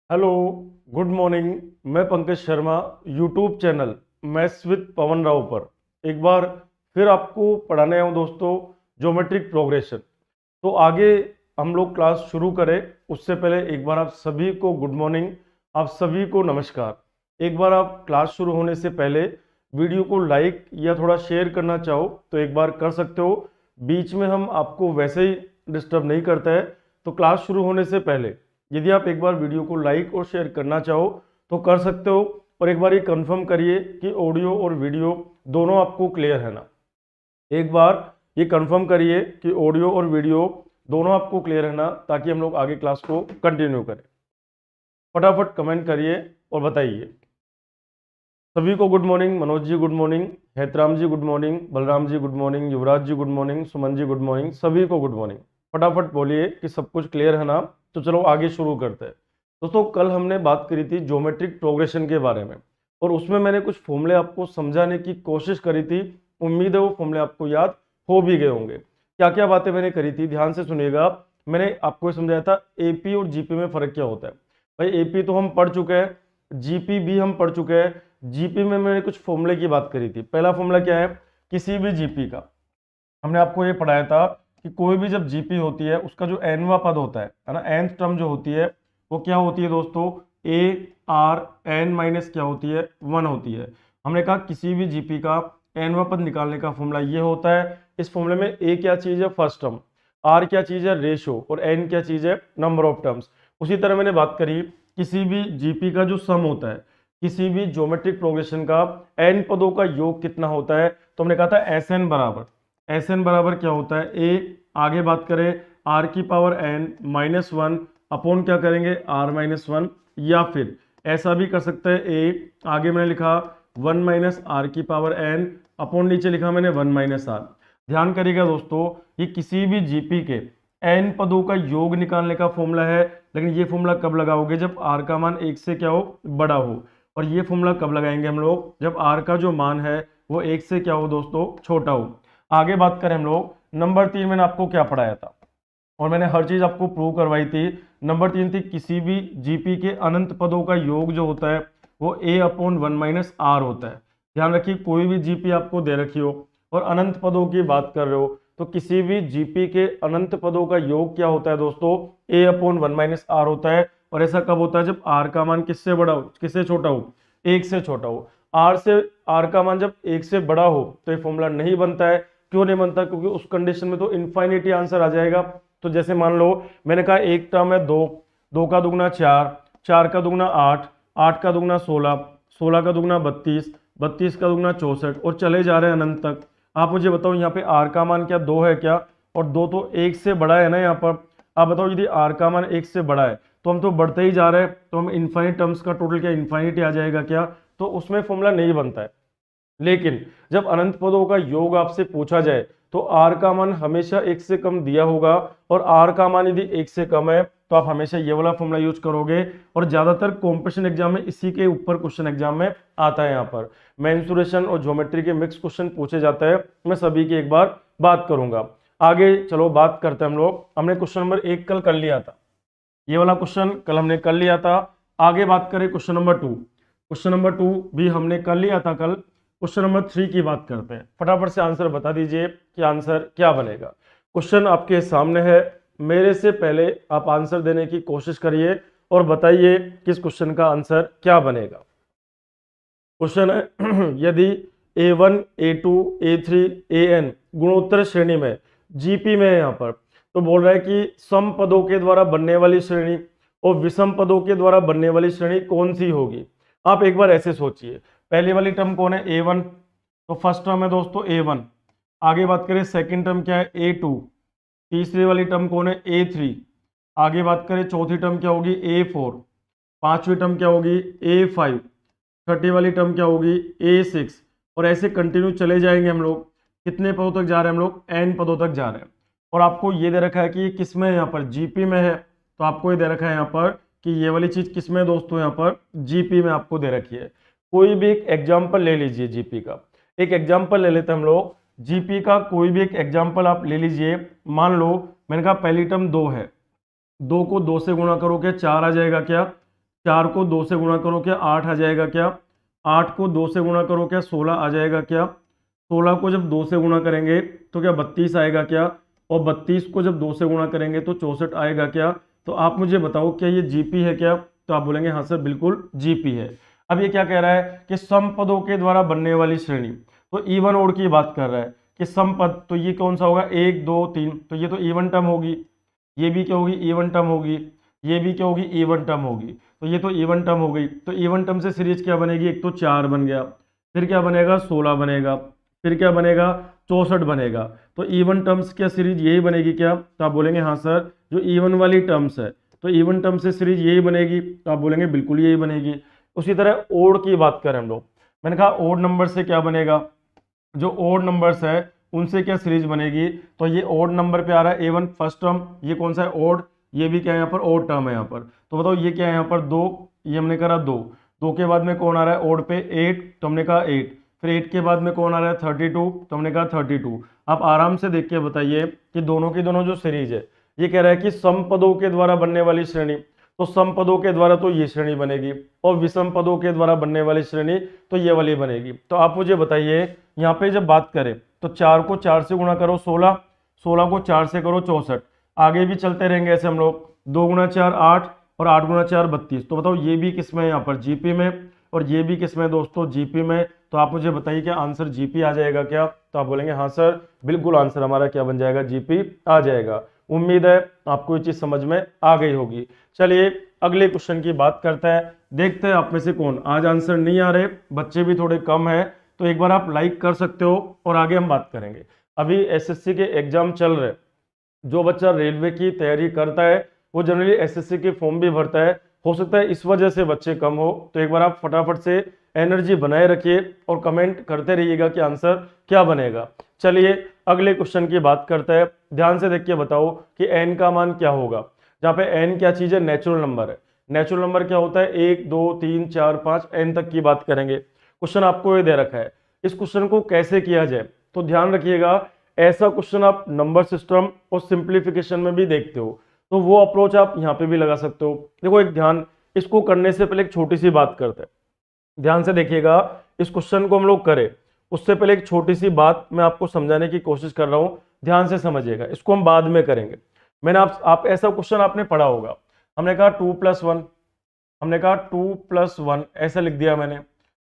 Hello, good morning. मैं Pankaj Sharma, YouTube channel maths with Pawan Rao पर एक बार फिर आपको पढ़ाने आया हूँ दोस्तों, ज्योमेट्रिक प्रोग्रेशन। तो आगे हम लोग क्लास शुरू करें उससे पहले एक बार आप सभी को गुड मॉर्निंग, आप सभी को नमस्कार। एक बार आप क्लास शुरू होने से पहले वीडियो को लाइक या थोड़ा शेयर करना चाहो तो एक बार कर सकते हो। बीच में हम आपको वैसे ही डिस्टर्ब नहीं करता है। तो क्लास शुरू होने से पहले यदि आप एक बार वीडियो को लाइक और शेयर करना चाहो तो कर सकते हो, और एक बार ये कंफर्म करिए कि ऑडियो और वीडियो दोनों आपको क्लियर है ना। एक बार ये कंफर्म करिए कि ऑडियो और वीडियो दोनों आपको क्लियर है ना, ताकि हम लोग आगे क्लास को कंटिन्यू करें। फटाफट कमेंट करिए और बताइए। सभी को good morning. Manoj ji good morning, Hetram जी good morning, Balram ji good morning, युवराज जी good morning, Suman ji good morning. सभी को गुड मॉर्निंग। फटाफट बोलिए कि सब कुछ क्लियर है ना। तो चलो आगे शुरू करते हैं। दोस्तों, कल हमने बात करी थी ज्योमेट्रिक प्रोग्रेशन के बारे में, और उसमें मैंने कुछ फॉर्मूले आपको समझाने की कोशिश करी थी। उम्मीद है वो फॉर्मूले आपको याद हो भी गए होंगे। क्या क्या बातें मैंने करी थी, ध्यान से सुनिएगा। मैंने आपको ये समझाया था एपी और जीपी में फर्क क्या होता है। भाई एपी तो हम पढ़ चुके हैं, जीपी भी हम पढ़ चुके हैं। जीपी में मैंने कुछ फॉर्मूले की बात करी थी। पहला फॉर्मूला क्या है, किसी भी जीपी का हमने आपको ये पढ़ाया था कि कोई भी जब जीपी होती है उसका जो एनवा पद होता है ना, एनथ टर्म जो होती है वो क्या होती है दोस्तों, ए आर एन माइनस क्या होती है, 1 होती है। हमने कहा किसी भी जीपी का एनवा पद निकालने का फॉर्मूला ये होता है। इस फॉर्मूले में ए क्या चीज है, फर्स्ट टर्म, आर क्या चीज है, रेशो, और एन क्या चीज है, नंबर ऑफ टर्म्स। उसी तरह मैंने बात करी किसी भी जीपी का जो सम होता है, किसी भी ज्योमेट्रिक प्रोग्रेशन का एन पदों का योग कितना होता है, तो हमने कहा था एस एन बराबर, एस एन बराबर क्या होता है, ए, आगे बात करें आर की पावर एन माइनस 1 अपॉन क्या करेंगे, आर माइनस 1। या फिर ऐसा भी कर सकते हैं, ए आगे मैंने लिखा 1 माइनस आर की पावर एन अपॉन नीचे लिखा मैंने 1 माइनस आर। ध्यान करिएगा दोस्तों, ये किसी भी जीपी के एन पदों का योग निकालने का फॉर्मूला है। लेकिन ये फॉर्मूला कब लगाओगे, जब आर का मान 1 से क्या हो, बड़ा हो। और ये फॉर्मूला कब लगाएंगे हम लोग, जब आर का जो मान है वो 1 से क्या हो दोस्तों, छोटा हो। आगे बात करें हम लोग, नंबर 3 मैंने आपको क्या पढ़ाया था और मैंने हर चीज आपको प्रूव करवाई थी। नंबर 3 थी किसी भी जीपी के अनंत पदों का योग जो होता है वो ए अपॉन 1 माइनस आर होता है। ध्यान रखिए, कोई भी जीपी आपको दे रखी हो और अनंत पदों की बात कर रहे हो, तो किसी भी जीपी के अनंत पदों का योग क्या होता है दोस्तों, ए अपॉन 1 माइनस आर होता है। और ऐसा कब होता है, जब आर का मान किससे बड़ा हो, किससे छोटा हो, 1 से छोटा हो। आर का मान जब 1 से बड़ा हो तो ये फॉर्मूला नहीं बनता है। क्यों नहीं बनता, क्योंकि उस कंडीशन में तो इनफाइनिटी आंसर आ जाएगा। तो जैसे मान लो मैंने कहा एक टर्म है 2, 2 का दुगना 4, 4 का दुगना 8, 8 का दुगना 16, 16 का दुगना 32, 32 का दुगना 64, और चले जा रहे हैं अनंत तक। आप मुझे बताओ यहाँ पे आर का मान क्या 2 है क्या, और 2 तो 1 से बड़ा है ना यहाँ पर। आप बताओ यदि आर का मान 1 से बड़ा है तो हम तो बढ़ते ही जा रहे हैं, तो हम इनफाइनिट टर्म्स का टोटल क्या इनफाइनिटी आ जाएगा क्या, तो उसमें फॉर्मूला नहीं बनता है। लेकिन जब अनंत पदों का योग आपसे पूछा जाए तो आर का मान हमेशा 1 से कम दिया होगा, और आर का मान यदि 1 से कम है तो आप हमेशा ये वाला फॉर्मूला यूज करोगे। और ज्यादातर कॉम्पिटिशन एग्जाम में इसी के ऊपर क्वेश्चन एग्जाम में आता है। यहाँ पर मेंसुरेशन और ज्योमेट्री के मिक्स क्वेश्चन पूछे जाते हैं। मैं सभी की एक बार बात करूंगा। आगे चलो बात करते हैं हम लोग। हमने क्वेश्चन नंबर 1 कल कर लिया था, ये वाला क्वेश्चन कल हमने कर लिया था। आगे बात करें क्वेश्चन नंबर 2, क्वेश्चन नंबर 2 भी हमने कर लिया था कल। क्वेश्चन नंबर 3 की बात करते हैं। फटाफट से आंसर बता दीजिए कि आंसर क्या बनेगा। क्वेश्चन आपके सामने है, मेरे से पहले आप आंसर देने की कोशिश करिए और बताइए किस क्वेश्चन का आंसर क्या बनेगा। क्वेश्चन है यदि A1, A2, A3, AN गुणोत्तर श्रेणी में, जीपी में है यहाँ पर, तो बोल रहा है कि सम पदों के द्वारा बनने वाली श्रेणी और विषम पदों के द्वारा बनने वाली श्रेणी कौन सी होगी। आप एक बार ऐसे सोचिए, पहली वाली टर्म कौन है, A1, तो फर्स्ट टर्म है दोस्तों A1। आगे बात करें सेकंड टर्म क्या है, A2। तीसरी वाली टर्म कौन है, A3। आगे बात करें चौथी टर्म क्या होगी, A4। पांचवी टर्म क्या होगी, A5। छठी वाली टर्म क्या होगी, A6। और ऐसे कंटिन्यू चले जाएंगे हम लोग। कितने पदों तक जा रहे हैं हम लोग, n पदों तक जा रहे हैं। और आपको ये दे रखा है कि ये किस में है, यहाँ पर जीपी में है। तो आपको ये दे रखा है यहाँ पर कि ये वाली चीज किस में है दोस्तों, यहाँ पर जीपी में आपको दे रखी है। कोई भी एक एग्जाम्पल ले लीजिए जीपी का, एक एग्जाम्पल ले लेते हैं हम लोग जीपी का। कोई भी एक एग्जाम्पल आप ले लीजिए। मान लो मैंने कहा पहली टर्म 2 है, 2 को 2 से गुणा करोगे 4 आ जाएगा क्या, 4 को 2 से गुणा करो क्या 8 आ जाएगा क्या, 8 को 2 से गुणा करो क्या 16 आ जाएगा क्या, 16 को जब 2 से गुणा करेंगे तो क्या 32 आएगा क्या, और 32 को जब 2 से गुणा करेंगे तो 64 आएगा क्या। तो आप मुझे बताओ क्या ये जीपी है क्या, तो आप बोलेंगे हाँ सर बिल्कुल जीपी है। अब ये क्या कह रहा है कि सम पदों के द्वारा बनने वाली श्रेणी, तो इवन ओड की बात कर रहा है कि सम पद, तो ये कौन सा होगा 1 2 3, तो ये तो इवन टर्म होगी, ये भी क्या होगी इवन टर्म होगी, ये भी क्या होगी इवन टर्म होगी, तो ये तो इवन टर्म हो गई। तो इवन टर्म से सीरीज क्या बनेगी, एक तो 4 बन गया, फिर क्या बनेगा 16 बनेगा, फिर क्या बनेगा 64 बनेगा। तो इवन टर्म्स क्या सीरीज यही बनेगी क्या, तो आप बोलेंगे हाँ सर जो इवन वाली टर्म्स है तो इवन टर्म से सीरीज यही बनेगी, तो आप बोलेंगे बिल्कुल यही बनेगी। उसी तरह ओड की बात करें हम लोग, मैंने कहा ओड नंबर से क्या बनेगा, जो ओड नंबर्स है उनसे क्या सीरीज बनेगी, तो ये ओड नंबर पे आ रहा है A1 फर्स्ट टर्म, ये कौन सा है ओड, ये भी क्या है यहाँ पर ओड टर्म है यहाँ पर, तो बताओ ये क्या है यहाँ पर 2, ये हमने करा 2, 2 के बाद में कौन आ रहा है ओड पे 8, तो हमने कहा 8, फिर 8 के बाद में कौन आ रहा है 32, तो हमने कहा 32। आप आराम से देख के बताइए कि दोनों की दोनों जो सीरीज है ये कह रहा है कि सम पदों के द्वारा बनने वाली श्रेणी, तो सम पदों के द्वारा तो ये श्रेणी बनेगी, और विषम पदों के द्वारा बनने वाली श्रेणी तो ये वाली बनेगी। तो आप मुझे बताइए यहाँ पे जब बात करें तो 4 को 4 से गुणा करो 16, 16 को 4 से करो 64, आगे भी चलते रहेंगे ऐसे हम लोग, 2 गुणा 4 8 और 8 गुणा 4 32। तो बताओ ये भी किस में है यहाँ पर जीपी में, और ये भी किस में दोस्तों जीपी में। तो आप मुझे बताइए क्या आंसर जीपी आ जाएगा क्या, तो आप बोलेंगे हाँ सर बिल्कुल आंसर हमारा क्या बन जाएगा जीपी आ जाएगा। उम्मीद है आपको ये चीज समझ में आ गई होगी। चलिए अगले क्वेश्चन की बात करते हैं, देखते हैं आप में से कौन आज आंसर नहीं आ रहे, बच्चे भी थोड़े कम है, तो एक बार आप लाइक कर सकते हो और आगे हम बात करेंगे। अभी एसएससी के एग्जाम चल रहे, जो बच्चा रेलवे की तैयारी करता है वो जनरली एसएससी के फॉर्म भी भरता है, हो सकता है इस वजह से बच्चे कम हो, तो एक बार आप फटाफट से एनर्जी बनाए रखिए और कमेंट करते रहिएगा कि आंसर क्या बनेगा। चलिए अगले क्वेश्चन की बात करते हैं, ध्यान से देख के बताओ कि एन का मान क्या होगा। जहाँ पे एन क्या चीज है, नेचुरल नंबर है। नेचुरल नंबर क्या होता है 1 2 3 4 5 एन तक की बात करेंगे। क्वेश्चन आपको ये दे रखा है, इस क्वेश्चन को कैसे किया जाए, तो ध्यान रखिएगा ऐसा क्वेश्चन आप नंबर सिस्टम और सिंप्लीफिकेशन में भी देखते हो, तो वो अप्रोच आप यहाँ पे भी लगा सकते हो। देखो एक ध्यान, इसको करने से पहले एक छोटी सी बात करते हैं, ध्यान से देखिएगा। इस क्वेश्चन को हम लोग करें उससे पहले एक छोटी सी बात मैं आपको समझाने की कोशिश कर रहा हूं, ध्यान से समझिएगा, इसको हम बाद में करेंगे। मैंने आप ऐसा क्वेश्चन आपने पढ़ा होगा, हमने कहा 2+1, हमने कहा 2+1 ऐसा लिख दिया मैंने,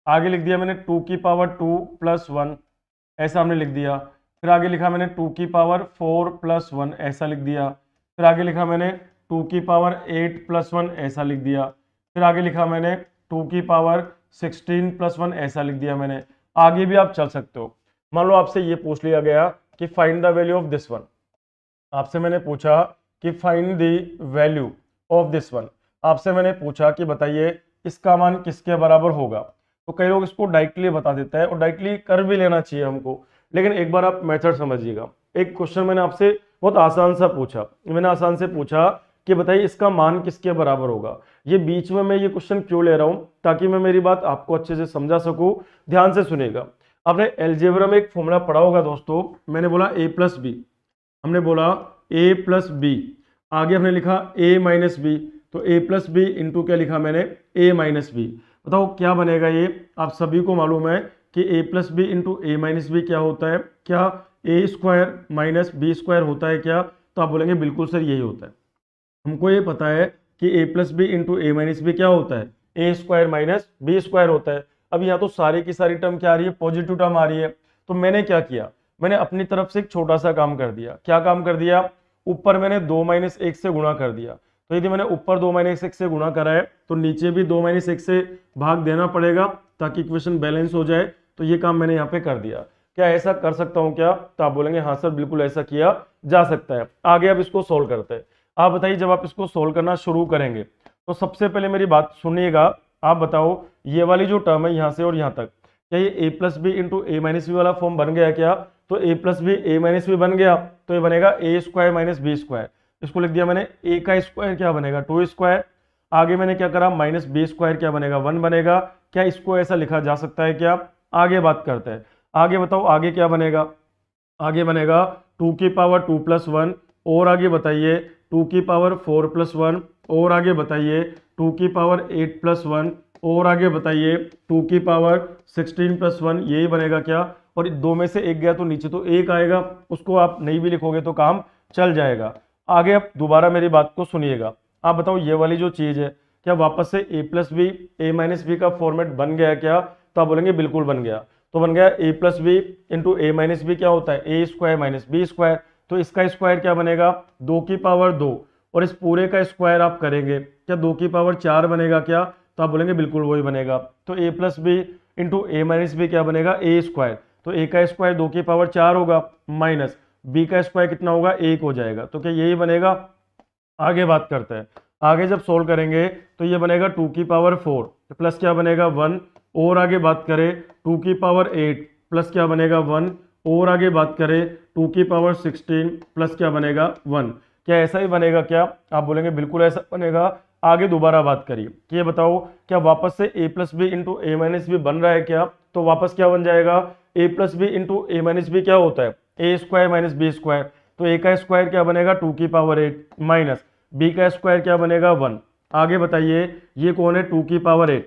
आगे लिख दिया मैंने 2 की पावर 2+1 ऐसा हमने लिख दिया, फिर आगे लिखा मैंने 2 की पावर 4+1 ऐसा लिख दिया, फिर आगे लिखा मैंने 2 की पावर 8+1 ऐसा लिख दिया, फिर आगे लिखा मैंने 2 की पावर 16+1 ऐसा लिख दिया मैंने। आगे भी आप चल सकते हो। मान लो आपसे ये पूछ लिया गया कि find the value of this one, आपसे मैंने पूछा कि find the value of this one, आपसे मैंने पूछा कि बताइए इसका मान किसके बराबर होगा। तो कई लोग इसको डायरेक्टली बता देता है और डायरेक्टली कर भी लेना चाहिए हमको, लेकिन एक बार आप मेथड समझिएगा। एक क्वेश्चन मैंने आपसे बहुत आसान सा पूछा, मैंने आसान से पूछा कि बताइए इसका मान किसके बराबर होगा। ये बीच में मैं ये क्वेश्चन क्यों ले रहा हूं, ताकि मैं मेरी बात आपको अच्छे से समझा सकूं। ध्यान से सुनिएगा, आपने एलजेब्रा में एक फॉर्मूला पढ़ा होगा दोस्तों, मैंने बोला a+b, हमने बोला a+b, आगे हमने लिखा a-b, तो a+b इंटू क्या लिखा मैंने a-b। बताओ क्या बनेगा ये, आप सभी को मालूम है कि a+b इंटू a-b क्या होता है, क्या a² - b² होता है क्या, तो आप बोलेंगे बिल्कुल सर यही होता है। हमको ये पता है कि a+b इंटू a-b क्या होता है, a² - b² होता है। अब यहाँ तो सारी की सारी टर्म क्या आ रही है, पॉजिटिव टर्म आ रही है। तो मैंने क्या किया, मैंने अपनी तरफ से एक छोटा सा काम कर दिया। क्या काम कर दिया, ऊपर मैंने 2 - 1 से गुणा कर दिया। तो यदि मैंने ऊपर 2 - 1 से गुणा करा है तो नीचे भी 2 - 1 से भाग देना पड़ेगा ताकि इक्वेशन बैलेंस हो जाए। तो ये काम मैंने यहाँ पे कर दिया। क्या ऐसा कर सकता हूँ क्या, तो आप बोलेंगे हाँ सर बिल्कुल ऐसा किया जा सकता है। आगे अब इसको सोल्व करते हैं। आप बताइए जब आप इसको सोल्व करना शुरू करेंगे तो सबसे पहले मेरी बात सुनिएगा, आप बताओ ये वाली जो टर्म है यहाँ से और यहाँ तक, क्या ये a+b इंटू a-b वाला फॉर्म बन गया क्या, तो a+b a-b बन गया, तो ये बनेगा a² - b²। इसको लिख दिया मैंने, a का स्क्वायर क्या बनेगा 2², आगे मैंने क्या करा -b² क्या बनेगा 1 बनेगा। क्या इसको ऐसा लिखा जा सकता है क्या, आगे बात करते हैं। आगे बताओ आगे क्या बनेगा, आगे बनेगा 2 की पावर 2+1, और आगे बताइए 2 की पावर 4+1, और आगे बताइए टू की पावर 8 प्लस 1, और आगे बताइए टू की पावर 16 प्लस 1, यही बनेगा क्या? और दो में से एक गया तो नीचे तो एक आएगा, उसको आप नहीं भी लिखोगे तो काम चल जाएगा। आगे आप दोबारा मेरी बात को सुनिएगा। आप बताओ ये वाली जो चीज है क्या वापस से ए प्लस बी ए माइनस बी का फॉर्मेट बन गया क्या? तो आप बोलेंगे बिल्कुल बन गया। तो बन गया ए plus B into A minus B क्या होता है? A square minus B square. तो इसका स्क्वायर क्या बनेगा? 2 की पावर 2, और इस पूरे का स्क्वायर आप करेंगे क्या 2 की पावर 4 बनेगा क्या? तो आप बोलेंगे बिल्कुल वही बनेगा। तो ए plus B into A minus B क्या बनेगा? ए स्क्वायर। तो ए का स्क्वायर 2 की पावर 4 होगा, माइनस बी का स्क्वायर कितना होगा? 1 हो जाएगा। तो क्या यही बनेगा? आगे बात करते हैं। आगे जब सोल्व करेंगे तो ये बनेगा 2 की पावर 4 प्लस क्या बनेगा? 1। और आगे बात करें 2 की पावर 8 प्लस क्या बनेगा? 1। और आगे बात करें 2 की पावर 16 प्लस क्या बनेगा? 1। क्या ऐसा ही बनेगा क्या? आप बोलेंगे बिल्कुल ऐसा बनेगा। आगे दोबारा बात करिए कि ये बताओ क्या वापस से a plus B into A minus B बन रहा है क्या? तो वापस क्या बन जाएगा? a plus B into A minus B क्या होता है? A square minus B square. तो a का स्क्वायर क्या बनेगा? 2 की पावर 8 माइनस b का स्क्वायर क्या बनेगा? 1। आगे बताइए ये कौन है? 2 की पावर 8।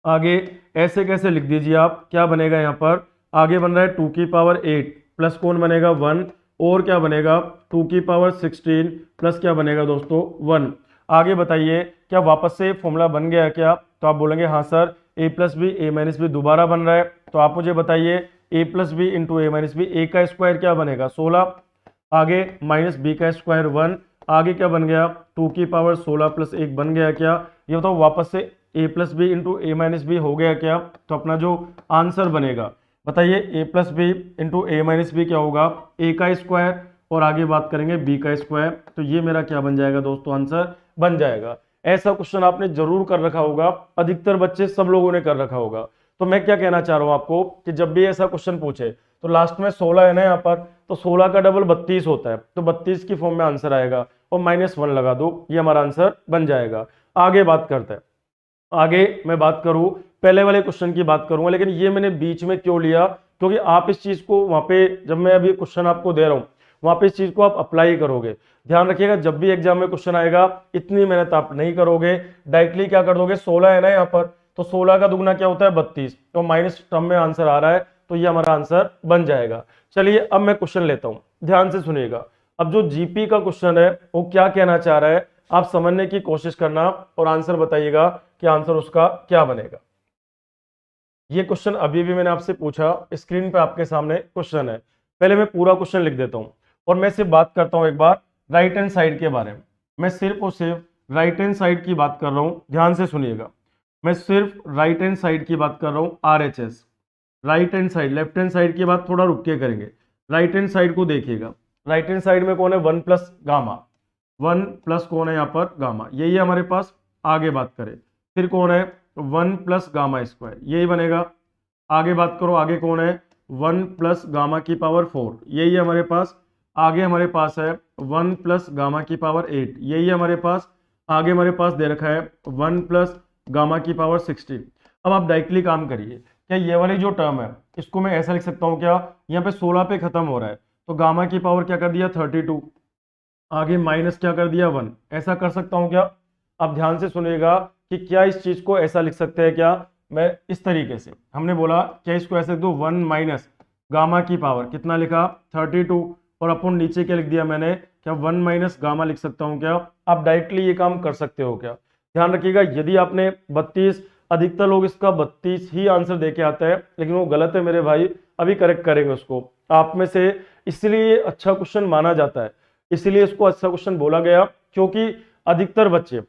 आगे ऐसे कैसे लिख दीजिए आप, क्या बनेगा यहाँ पर? आगे बन रहा है 2 की पावर 8 प्लस कौन बनेगा? 1। और क्या बनेगा? 2 की पावर 16 प्लस क्या बनेगा दोस्तों? 1। आगे बताइए क्या वापस से फॉर्मूला बन गया क्या? तो आप बोलेंगे हाँ सर, ए प्लस बी ए माइनस बी दोबारा बन रहा है। तो आप मुझे बताइए ए plus B into A minus B, ए का स्क्वायर क्या बनेगा? 16, आगे माइनस बी का स्क्वायर 1, आगे क्या बन गया? 2 की पावर 16 प्लस 1 बन गया क्या? ये बताओ वापस से ए plus B into A minus B हो गया क्या? तो अपना जो आंसर बनेगा बताइए ए plus B into A minus B क्या होगा? ए का स्क्वायर, और आगे बात करेंगे बी का स्क्वायर। तो ये मेरा क्या बन जाएगा दोस्तों? आंसर बन जाएगा। ऐसा क्वेश्चन आपने जरूर कर रखा होगा, अधिकतर बच्चे सब लोगों ने कर रखा होगा। तो मैं क्या कहना चाह रहा हूं आपको कि जब भी ऐसा क्वेश्चन पूछे तो लास्ट में 16 है ना यहाँ पर, तो 16 का डबल 32 होता है, तो 32 की फॉर्म में आंसर आएगा, और -1 लगा दो, ये हमारा आंसर बन जाएगा। आगे बात करते हैं। आगे मैं बात करूं, पहले वाले क्वेश्चन की बात करूंगा, लेकिन ये मैंने बीच में क्यों लिया? क्योंकि आप इस चीज को वहां पे, जब मैं अभी क्वेश्चन आपको दे रहा हूं वहां पे इस चीज को आप अप्लाई करोगे। ध्यान रखिएगा जब भी एग्जाम में क्वेश्चन आएगा इतनी मेहनत आप नहीं करोगे, डायरेक्टली क्या कर दोगे? 16 है ना यहाँ पर, तो 16 का दुगना क्या होता है? 32, तो माइनस टर्म में आंसर आ रहा है, तो ये हमारा आंसर बन जाएगा। चलिए अब मैं क्वेश्चन लेता हूं, ध्यान से सुनिएगा। अब जो जीपी का क्वेश्चन है वो क्या कहना चाह रहा है, आप समझने की कोशिश करना और आंसर बताइएगा कि आंसर उसका क्या बनेगा। ये क्वेश्चन अभी भी मैंने आपसे पूछा, स्क्रीन पे आपके सामने क्वेश्चन है। पहले मैं पूरा क्वेश्चन लिख देता हूं और मैं सिर्फ बात करता हूं एक बार राइट हैंड साइड के बारे में। मैं सिर्फ और सिर्फ राइट हैंड साइड की बात कर रहा हूं, ध्यान से सुनिएगा। मैं सिर्फ राइट हैंड साइड की बात कर रहा हूं, RHS right hand side. Left hand side की बात थोड़ा रुक के करेंगे। राइट हैंड साइड को देखिएगा, राइट हैंड साइड में कौन है? 1 प्लस गामा, 1 प्लस कौन है यहाँ पर? गामा, यही है हमारे पास। आगे बात करें फिर कौन है? 1 प्लस गामा स्क्वायर, यही बनेगा। आगे बात करो, आगे कौन है? 1 प्लस गामा की पावर 4, यही है हमारे पास। आगे हमारे पास है 1 प्लस गामा की पावर 8, यही है हमारे पास। आगे हमारे पास दे रखा है 1 प्लस गामा की पावर 16। अब आप डायरेक्टली काम करिए, क्या ये वाली जो टर्म है इसको मैं ऐसा लिख सकता हूँ क्या? यहाँ पे 16 पे खत्म हो रहा है, तो गामा की पावर क्या कर दिया? 32, आगे माइनस क्या कर दिया? 1, ऐसा कर सकता हूँ क्या? अब ध्यान से सुनिएगा कि क्या इस चीज को ऐसा लिख सकते हैं क्या? मैं इस तरीके से, हमने बोला क्या इसको ऐसे लिख दो? 1 माइनस गामा की पावर कितना लिखा? 32, और अपन नीचे क्या लिख दिया मैंने? क्या 1 माइनस गामा लिख सकता हूँ क्या? आप डायरेक्टली ये काम कर सकते हो क्या? ध्यान रखिएगा यदि आपने 32, अधिकतर लोग इसका 32 ही आंसर देके आता है, लेकिन वो गलत है मेरे भाई, अभी करेक्ट करेंगे उसको आप में से। इसलिए अच्छा क्वेश्चन माना जाता है, इसीलिए इसको अच्छा क्वेश्चन बोला गया, क्योंकि अधिकतर बच्चे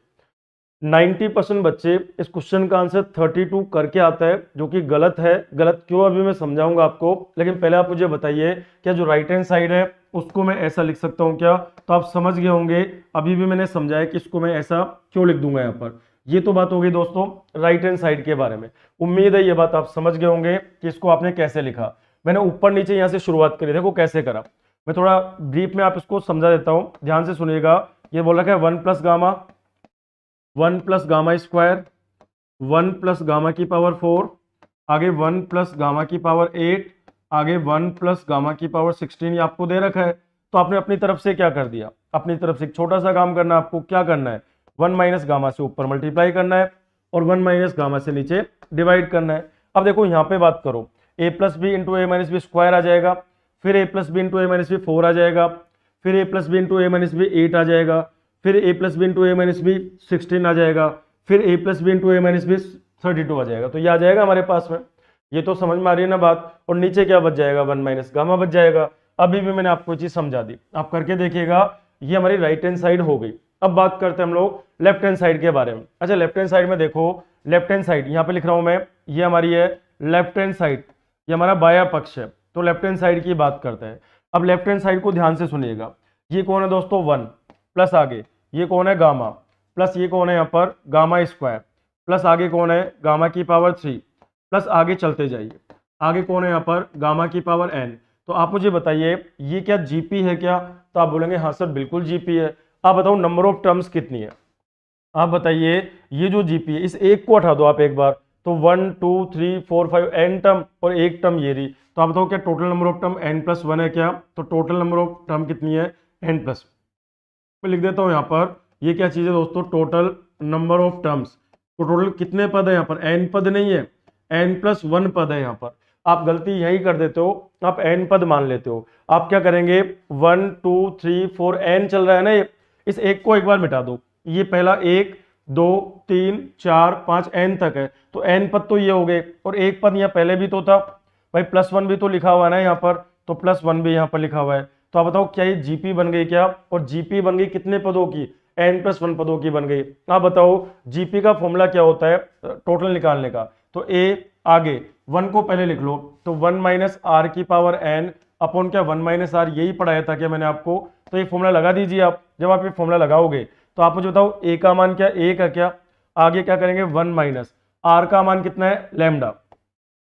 90% बच्चे इस क्वेश्चन का आंसर 32 करके आता है, जो कि गलत है। गलत क्यों अभी मैं समझाऊंगा आपको, लेकिन पहले आप मुझे बताइए क्या जो राइट हैंड साइड है उसको मैं ऐसा लिख सकता हूं क्या? तो आप समझ गए होंगे, अभी भी मैंने समझाया कि इसको मैं ऐसा क्यों लिख दूंगा यहाँ पर। ये तो बात हो गई दोस्तों राइट हैंड साइड के बारे में। उम्मीद है ये बात आप समझ गए होंगे कि इसको आपने कैसे लिखा। मैंने ऊपर नीचे यहाँ से शुरुआत करी, देखो कैसे करा। मैं थोड़ा ब्रीफ में आप इसको समझा देता हूँ, ध्यान से सुनिएगा। ये बोल रखा है 1 plus gamma, 1 plus gamma square, 1 plus gamma की पावर 4, आगे 1 प्लस गामा की पावर 8, आगे 1 प्लस गामा की पावर 16, ये आपको दे रखा है। तो आपने अपनी तरफ से क्या कर दिया? अपनी तरफ से एक छोटा सा काम करना है आपको। क्या करना है? 1 माइनस गामा से ऊपर मल्टीप्लाई करना है और 1 माइनस गामा से नीचे डिवाइड करना है। अब देखो यहाँ पे बात करो, ए plus B into A minus B square आ जाएगा, फिर ए plus B into A minus B 4 आ जाएगा, फिर ए plus B into A minus B 8 आ जाएगा, फिर ए plus B into A minus B 16 आ जाएगा, फिर ए plus B into A minus B 32 आ जाएगा। तो ये आ जाएगा हमारे पास में, ये तो समझ में आ रही है ना बात। और नीचे क्या बच जाएगा, 1 माइनस गामा बच जाएगा। अभी भी मैंने आपको चीज समझा दी, आप करके देखिएगा। ये हमारी राइट हैंड साइड हो गई। अब बात करते हैं हम लोग लेफ्ट हैंड साइड के बारे में। अच्छा, लेफ्ट हैंड साइड में देखो, लेफ्ट हैंड साइड यहाँ पे लिख रहा हूं मैं, ये हमारी है लेफ्ट हैंड साइड, ये हमारा बाया पक्ष है। तो लेफ्ट हैंड साइड की बात करते हैं। अब लेफ्ट हैंड साइड को ध्यान से सुनिएगा। ये कौन है दोस्तों, 1 प्लस आगे ये कौन है, गामा, प्लस ये कौन है यहाँ पर, गामा स्क्वायर, प्लस आगे कौन है, गामा की पावर 3, प्लस आगे चलते जाइए, आगे कौन है यहाँ पर, गामा की पावर n। तो आप मुझे बताइए ये क्या जीपी है क्या? तो आप बोलेंगे हाँ सर बिल्कुल जीपी है। आप बताओ नंबर ऑफ टर्म्स कितनी है? आप बताइए ये जो जीपी है, इस एक को हटा दो आप एक बार, तो 1 2 3 4 5 n टर्म और एक टर्म ये रही। तो आप बताओ क्या total number of term n+1 है क्या? तो टोटल नंबर ऑफ टर्म कितनी है, n+। मैं लिख देता हूँ यहाँ पर, ये क्या चीज़ है दोस्तों, टोटल नंबर ऑफ टर्म्स। तो टोटल कितने पद है यहाँ पर, n पद नहीं है, n+1 पद है यहाँ पर। आप गलती यही कर देते हो, आप n पद मान लेते हो। आप क्या करेंगे, 1 2 3 4 n चल रहा है ना ये, इस एक को एक बार मिटा दो। ये पहला 1 2 3 4 5 n तक है, तो n पद तो ये हो गए, और एक पद यहाँ पहले भी तो था भाई, +1 भी तो लिखा हुआ है ना यहाँ पर, तो +1 भी यहाँ पर लिखा हुआ है। तो आप बताओ क्या ये जीपी बन गई क्या? और जीपी बन गई कितने पदों की, n+1 पदों की बन गई। आप बताओ जीपी का फॉर्मूला क्या होता है टोटल निकालने का? तो ए आगे 1 को पहले लिख लो, तो 1 माइनस आर की पावर n अपॉन क्या 1 माइनस आर, यही पढ़ाया था क्या मैंने आपको? तो ये फॉर्मूला लगा दीजिए आप। जब आप ये फॉर्मूला लगाओगे तो आप मुझे बताओ ए का मान क्या, ए का क्या, आगे क्या करेंगे 1 माइनस आर का मान कितना है, लैम्डा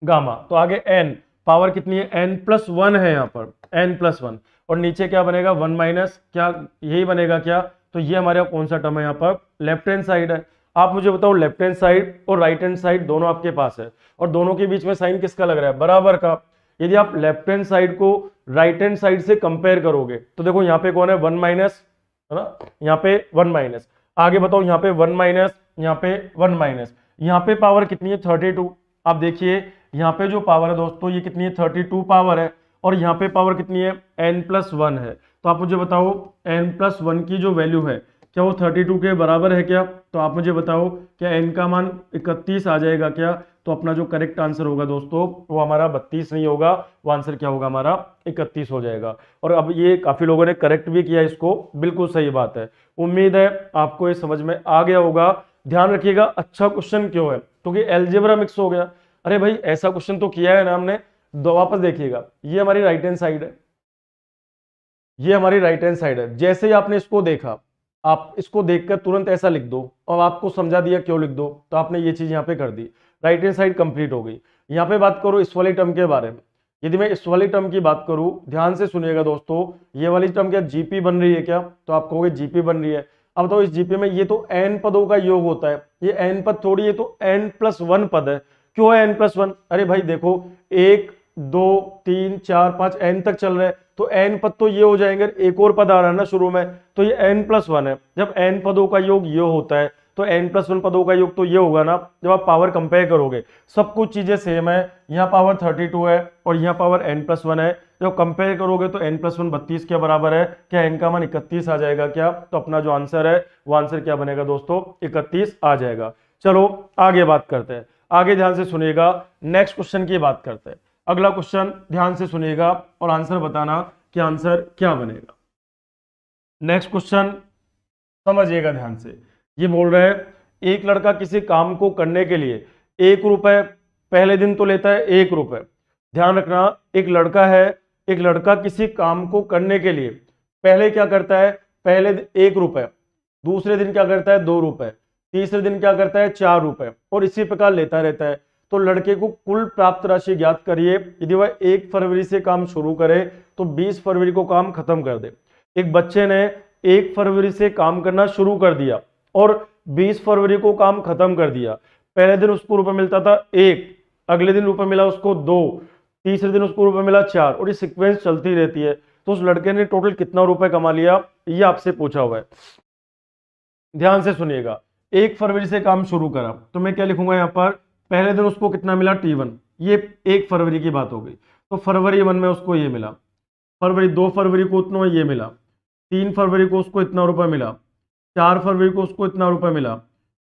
गामा, तो आगे n पावर कितनी है, n+1 है यहाँ पर, n+1, और नीचे क्या बनेगा 1 माइनस क्या, यही बनेगा क्या? तो ये हमारे कौन सा टर्म है यहाँ पर, लेफ्ट हैंड साइड है। आप मुझे बताओ लेफ्ट हैंड साइड और राइट हैंड साइड दोनों आपके पास है, और दोनों के बीच में साइन किसका लग रहा है, बराबर का। यदि आप लेफ्ट हैंड साइड को राइट हैंड साइड से कंपेयर करोगे तो देखो यहाँ पे कौन है 1 माइनस, है ना, यहाँ पे 1 माइनस, आगे बताओ यहाँ पे 1 माइनस, यहाँ पे 1 माइनस, यहाँ पे पावर कितनी है 32। आप देखिए यहाँ पे जो पावर है दोस्तों ये कितनी है 32 पावर है, और यहाँ पे पावर कितनी है n+1 है। तो आप मुझे बताओ n+1 की जो वैल्यू है क्या वो 32 के बराबर है क्या? तो आप मुझे बताओ क्या n का मान 31 आ जाएगा क्या? तो अपना जो करेक्ट आंसर होगा दोस्तों वो हमारा 32 नहीं होगा, वो आंसर क्या होगा हमारा 31 हो जाएगा। और अब ये काफी लोगों ने करेक्ट भी किया इसको, बिल्कुल सही बात है। उम्मीद है आपको ये समझ में आ गया होगा। ध्यान रखिएगा अच्छा क्वेश्चन क्यों है, क्योंकि एलजेब्रा मिक्स हो गया। अरे भाई ऐसा क्वेश्चन तो किया है ना हमने, वापस देखिएगा, ये हमारी राइट हैंड साइड है, ये हमारी राइट हैंड साइड है। जैसे ही आपने इसको देखा, आप इसको देखकर तुरंत ऐसा लिख दो, और आपको समझा दिया क्यों लिख दो, तो आपने ये चीज यहाँ पे कर दी, राइट हैंड साइड कंप्लीट हो गई। यहाँ पे बात करो इस वाली टर्म के बारे में। यदि मैं इस वाली टर्म की बात करूं, ध्यान से सुनिएगा दोस्तों, ये वाली टर्म क्या जीपी बन रही है क्या? तो आप कहोगे जीपी बन रही है। अब तो इस जीपी में ये तो n पदों का योग होता है, ये n पद थोड़ी, ये तो n+1 पद है। क्यों है n+1? अरे भाई देखो 1 2 3 4 5 n तक चल रहे हैं, तो n पद तो ये हो जाएंगे, एक और पद आ रहा है ना शुरू में, तो ये n+1 है। जब n पदों का योग ये होता है तो n+1 पदों का योग तो ये होगा ना। जब आप पावर कंपेयर करोगे सब कुछ चीजें सेम है, यहाँ पावर 32 है और यहाँ पावर n+1 है। जब कंपेयर करोगे तो n+1 32 के बराबर है, क्या n का मान 31 आ जाएगा क्या? तो अपना जो आंसर है वो आंसर क्या बनेगा दोस्तों, 31 आ जाएगा। चलो आगे बात करते हैं, आगे ध्यान से सुनिएगा, नेक्स्ट क्वेश्चन की बात करते हैं। अगला क्वेश्चन ध्यान से सुनिएगा और आंसर बताना कि आंसर क्या बनेगा। नेक्स्ट क्वेश्चन समझिएगा ध्यान से। ये बोल रहा है एक लड़का किसी काम को करने के लिए 1 रुपए पहले दिन तो लेता है 1 रुपए। ध्यान रखना, एक लड़का है, एक लड़का किसी काम को करने के लिए पहले क्या करता है, पहले 1 रुपए, दूसरे दिन क्या करता है 2 रुपए, तीसरे दिन क्या करता है 4 रुपए, और इसी प्रकार लेता रहता है। तो लड़के को कुल प्राप्त राशि ज्ञात करिए। यदि वह 1 फरवरी से काम शुरू करे तो 20 फरवरी को काम खत्म कर दे। एक बच्चे ने 1 फरवरी से काम करना शुरू कर दिया और 20 फरवरी को काम खत्म कर दिया। पहले दिन उसको रुपए मिलता था 1, अगले दिन रुपए मिला उसको 2, तीसरे दिन उसको रुपए मिला 4, और ये सीक्वेंस चलती रहती है। तो उस लड़के ने टोटल कितना रुपए कमा लिया, ये आपसे पूछा हुआ है। ध्यान से सुनिएगा, 1 फरवरी से काम शुरू करा तो मैं क्या लिखूंगा यहाँ पर, पहले दिन उसको कितना मिला T1, ये 1 फरवरी की बात हो गई। तो फरवरी 1 में उसको ये मिला, फरवरी 2 फरवरी को उतना ये मिला, 3 फरवरी को उसको इतना रुपए मिला, 4 फरवरी को उसको इतना रुपए मिला,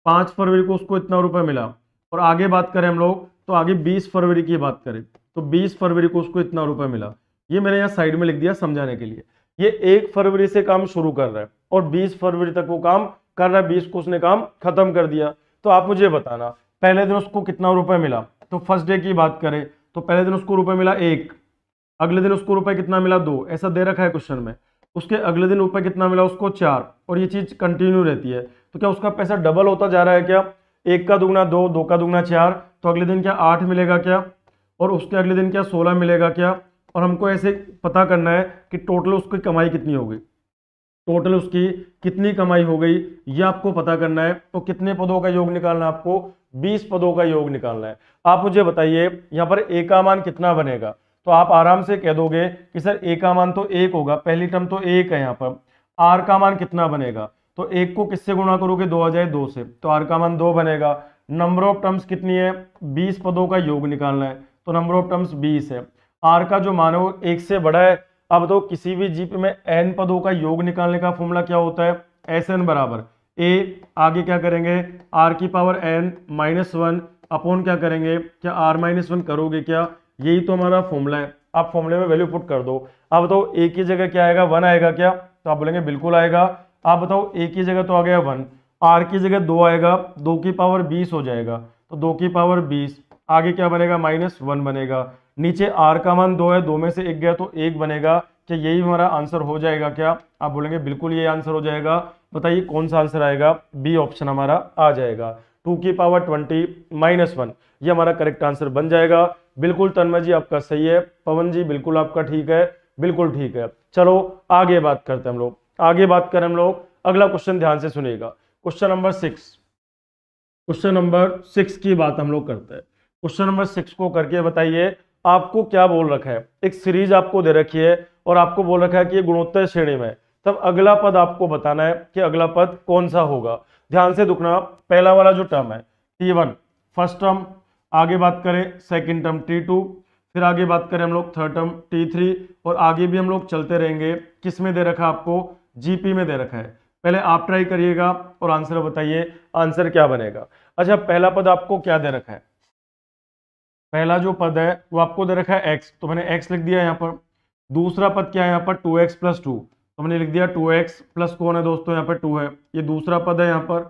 5 फरवरी को उसको इतना रुपए मिला। और आगे बात करें हम लोग तो आगे 20 फरवरी की बात करें तो 20 फरवरी को उसको इतना रुपए मिला। ये मैंने यहाँ साइड में लिख दिया समझाने के लिए। ये 1 फरवरी से काम शुरू कर रहा है और 20 फरवरी तक वो काम कर रहा है, 20 को उसने काम खत्म कर दिया। तो आप मुझे बताना पहले दिन उसको कितना रुपए मिला। तो फर्स्ट डे की बात करें तो पहले दिन उसको रुपए मिला 1, अगले दिन उसको रुपए कितना मिला 2, ऐसा दे रखा है क्वेश्चन में। उसके अगले दिन रुपए कितना मिला उसको 4, और ये चीज कंटिन्यू रहती है। तो क्या उसका पैसा डबल होता जा रहा है क्या, 1 का दुगना 2, 2 का दुगना 4, तो अगले दिन क्या 8 मिलेगा क्या, और उसके अगले दिन क्या 16 मिलेगा क्या। और हमको ऐसे पता करना है कि टोटल उसकी कमाई कितनी हो गई, टोटल उसकी कितनी कमाई हो गई ये आपको पता करना है। तो कितने पदों का योग निकालना है आपको, 20 पदों का योग निकालना है। आप मुझे बताइए यहाँ पर ए का मान कितना बनेगा। तो आप आराम से कह दोगे कि सर ए का मान तो 1 होगा, पहली टर्म तो 1 है यहाँ पर। आर का मान कितना बनेगा, तो 1 को किससे गुणा करोगे, 2 आ जाए 2 से, तो आर का मान 2 बनेगा। नंबर ऑफ टर्म्स कितनी है, 20 पदों का योग निकालना है, तो नंबर ऑफ टर्म्स 20 है। आर का जो मान है वो 1 से बड़ा है। अब तो किसी भी जीपी में एन पदों का योग निकालने का फॉर्मूला क्या होता है, एस एन बराबर ए, आगे क्या करेंगे आर की पावर एन -1 अपॉन क्या करेंगे, क्या आर -1 करोगे क्या, यही तो हमारा फॉर्मूला है। आप फॉर्मूले में वैल्यू पुट कर दो। आप बताओ ए की जगह क्या आएगा, 1 आएगा क्या, तो आप बोलेंगे बिल्कुल आएगा। आप बताओ ए की जगह तो आ गया 1, आर की जगह 2 आएगा, 2 की पावर 20 हो जाएगा, तो 2 की पावर 20, आगे क्या बनेगा -1 बनेगा। नीचे आर का मान 2 है, 2 में से 1 गया तो 1 बनेगा। क्या यही हमारा आंसर हो जाएगा क्या, आप बोलेंगे बिल्कुल ये आंसर हो जाएगा। बताइए कौन सा आंसर आएगा, बी ऑप्शन हमारा आ जाएगा, 2 की पावर 20 -1, ये हमारा करेक्ट आंसर बन जाएगा। बिल्कुल तन्मय जी आपका सही है, पवन जी बिल्कुल आपका ठीक है, बिल्कुल ठीक है। चलो आगे बात करते हैं हम लोग, आगे बात करें हम लोग। अगला क्वेश्चन ध्यान से सुनिएगा, क्वेश्चन नंबर 6, क्वेश्चन नंबर 6 की बात हम लोग करते हैं। क्वेश्चन नंबर 6 को करके बताइए आपको क्या बोल रखा है। एक सीरीज आपको दे रखी है और आपको बोल रखा है कि ये गुणोत्तर श्रेणी में, तब अगला पद आपको बताना है कि अगला पद कौन सा होगा। ध्यान से दुखना, पहला वाला जो टर्म है T1 फर्स्ट टर्म, आगे बात करें सेकंड टर्म T2, फिर आगे बात करें हम लोग थर्ड टर्म T3, और आगे भी हम लोग चलते रहेंगे। किस में दे रखा है आपको, जीपी में दे रखा है। पहले आप ट्राई करिएगा और आंसर बताइए आंसर क्या बनेगा। अच्छा पहला पद आपको क्या दे रखा है, पहला जो पद है वो आपको दे रखा है x, तो मैंने x लिख दिया यहाँ पर। दूसरा पद क्या है यहाँ पर 2x + 2, तो मैंने लिख दिया 2x प्लस कौन है दोस्तों यहाँ पर 2 है, ये दूसरा पद है यहाँ पर।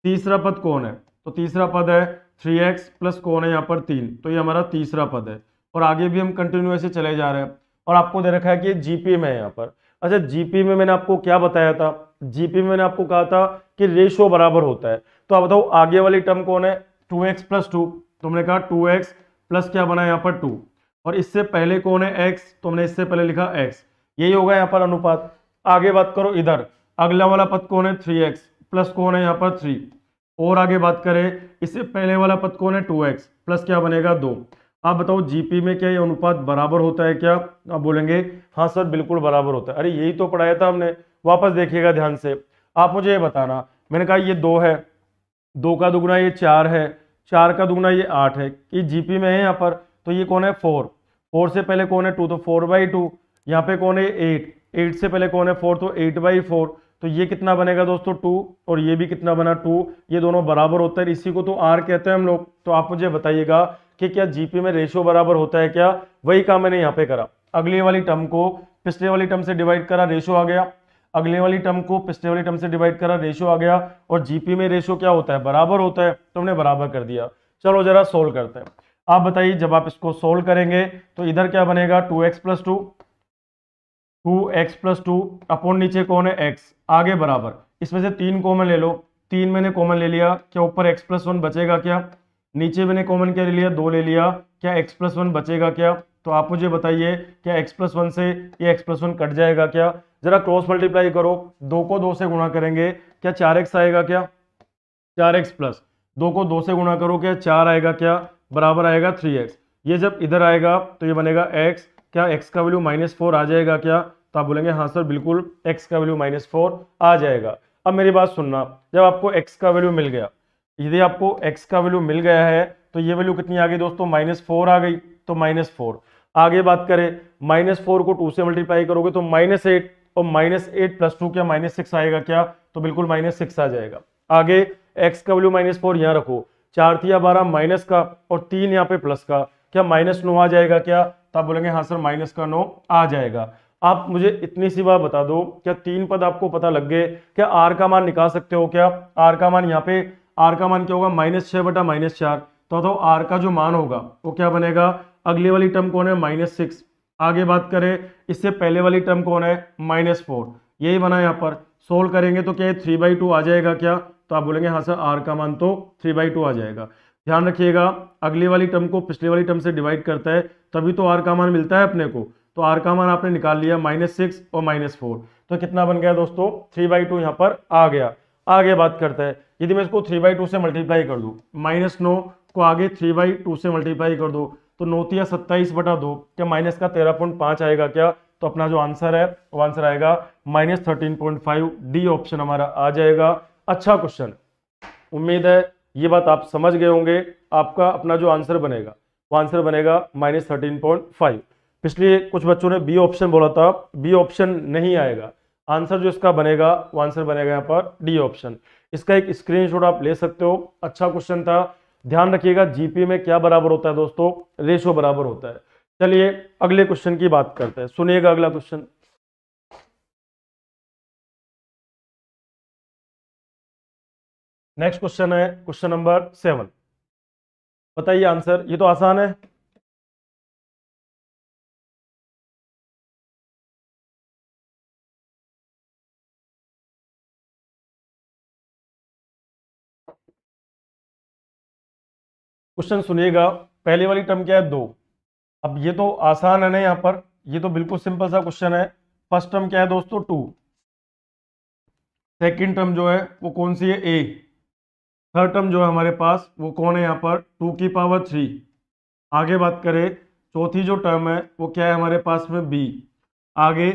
तीसरा पद कौन है, तो तीसरा पद है 3x प्लस कौन है यहाँ पर 3, तो ये हमारा तीसरा पद है। और आगे भी हम कंटिन्यू ऐसे चले जा रहे हैं और आपको दे रखा है कि जीपी में है यहाँ पर। अच्छा जीपी में मैंने आपको क्या बताया था, जीपी में मैंने आपको कहा था कि रेशो बराबर होता है। तो आप बताओ आगे वाली टर्म कौन है, 2x + 2, तो हमने कहा 2x प्लस क्या बना यहाँ पर 2, और इससे पहले कौन है x, तो हमने इससे पहले लिखा x, यही होगा यहाँ पर अनुपात। आगे बात करो इधर, अगला वाला पद कौन है 3x प्लस कौन है यहाँ पर 3, और आगे बात करें इससे पहले वाला पद कौन है 2x प्लस क्या बनेगा 2। आप बताओ जीपी में क्या ये अनुपात बराबर होता है क्या, आप बोलेंगे हाँ सर बिल्कुल बराबर होता है। अरे यही तो पढ़ाया था हमने, वापस देखिएगा ध्यान से। आप मुझे ये बताना, मैंने कहा ये 2 है, 2 का दुगुना ये 4 है, 4 का दुगुना ये 8 है, ये जीपी में है यहाँ पर। तो ये कौन है 4, 4 से पहले कौन है 2, तो 4/2, यहाँ पे कौन है 8, 8 से पहले कौन है 4, तो 8/4, तो ये कितना बनेगा दोस्तों 2, और ये भी कितना बना 2, ये दोनों बराबर होता है, इसी को तो आर कहते हैं हम लोग। तो आप मुझे बताइएगा कि क्या जीपी में रेशियो बराबर होता है क्या, वही काम मैंने यहाँ पे करा। अगली वाली टर्म को पिछले वाली टर्म से डिवाइड करा, रेशियो आ गया, अगले वाली टर्म को पिछले वाली टर्म से डिवाइड करा, रेशियो आ गया, और जीपी में रेशियो क्या होता है बराबर होता है, तो हमने बराबर कर दिया। चलो जरा सोल्व करते हैं। आप बताइए जब आप इसको सोल्व करेंगे तो इधर क्या बनेगा 2x + 2, 2x + 2 अपॉन नीचे कौन है x, आगे बराबर, इसमें से 3 कॉमन ले लो, 3 मैंने कॉमन ले लिया, क्या ऊपर x + 1 बचेगा क्या, नीचे मैंने कॉमन क्या ले लिया 2 ले लिया, क्या x + 1 बचेगा क्या। तो आप मुझे बताइए क्या x + 1 से ये x + 1 कट जाएगा क्या, जरा क्रॉस मल्टीप्लाई करो, 2 को 2 से गुणा करेंगे क्या 4x आएगा क्या, 4x प्लस 2 को 2 से गुणा करो क्या 4 आएगा क्या, बराबर आएगा 3x। ये जब इधर आएगा तो ये बनेगा x, क्या x का वैल्यू -4 आ जाएगा क्या, तो आप बोलेंगे हाँ सर बिल्कुल x का वैल्यू -4 आ जाएगा। अब मेरी बात सुनना, जब आपको x का वैल्यू मिल गया, यदि आपको x का वैल्यू मिल गया है तो ये वैल्यू कितनी आ गई दोस्तों, -4 आ गई, तो -4। आगे बात करें, -4 को 2 से मल्टीप्लाई करोगे तो -8, और -8 + 2 क्या -6 आएगा क्या, तो बिल्कुल -6 आ जाएगा। आगे x का वैल्यू -4 यहाँ रखो, 4 तिया 12 माइनस का और 3 यहाँ पे प्लस का, क्या -9 आ जाएगा क्या, तो आप बोलेंगे हाँ सर -9 आ जाएगा। आप मुझे इतनी सी बात बता दो, क्या 3 पद आपको पता लग गए, क्या r का मान निकाल सकते हो क्या, r का मान यहाँ पे, r का मान क्या होगा, -6/-4, तो r का जो मान होगा वो क्या बनेगा, अगली वाली टर्म कौन है, -6। आगे बात करें, इससे पहले वाली टर्म कौन है, -4, यही बना यहाँ पर। सोल्व करेंगे तो क्या 3/2 आ जाएगा क्या, तो आप बोलेंगे हाँ सर r का मान तो 3/2 आ जाएगा। ध्यान रखिएगा, अगली वाली टर्म को पिछली वाली टर्म से डिवाइड करता है तभी तो r का मान मिलता है अपने को, तो r का मान आपने निकाल लिया -6 और -4, तो कितना बन गया दोस्तों, 3/2 यहाँ पर आ गया। आगे बात करता है, यदि मैं इसको 3/2 से मल्टीप्लाई कर दूं, -9 को आगे 3/2 से मल्टीप्लाई कर दो तो 9 तिया 27/2, क्या माइनस का 13.5 आएगा क्या, तो अपना जो आंसर है वो आंसर आएगा -13.5, डी ऑप्शन हमारा आ जाएगा। अच्छा क्वेश्चन, उम्मीद है ये बात आप समझ गए होंगे। आपका अपना जो आंसर बनेगा वो आंसर बनेगा -13.5। पिछले कुछ बच्चों ने बी ऑप्शन बोला था, बी ऑप्शन नहीं आएगा, आंसर जो इसका बनेगा वो आंसर बनेगा यहाँ पर डी ऑप्शन। इसका एक स्क्रीनशॉट आप ले सकते हो, अच्छा क्वेश्चन था। ध्यान रखिएगा जीपी में क्या बराबर होता है दोस्तों, रेशो बराबर होता है। चलिए अगले क्वेश्चन की बात करते हैं, सुनिएगा अगला क्वेश्चन। नेक्स्ट क्वेश्चन है क्वेश्चन नंबर 7, बताइए आंसर, ये तो आसान है। क्वेश्चन सुनिएगा, पहली वाली टर्म क्या है 2, अब ये तो आसान है ना यहाँ पर, ये तो बिल्कुल सिंपल सा क्वेश्चन है। फर्स्ट टर्म क्या है दोस्तों 2, सेकंड टर्म जो है वो कौन सी है a, थर्ड टर्म जो है हमारे पास वो कौन है यहाँ पर 2 की पावर 3। आगे बात करें, चौथी जो टर्म है वो क्या है हमारे पास में b। आगे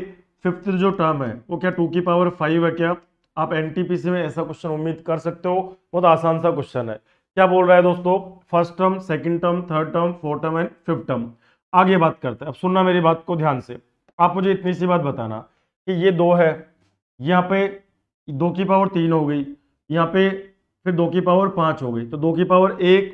फिफ्थ जो टर्म है वो क्या 2 की पावर 5 है क्या। आप एनटीपीसी में ऐसा क्वेश्चन उम्मीद कर सकते हो, बहुत आसान सा क्वेश्चन है। क्या बोल रहा है दोस्तों, first term, second term, third term, fourth term and fifth term. आगे बात करते हैं, अब सुनना मेरी बात को ध्यान से, आप मुझे इतनी सी बात बताना कि ये 2 है, यहाँ पे 2 की पावर 3 हो गई, यहाँ पे फिर 2 की पावर 5 हो गई, तो 2 की पावर 1,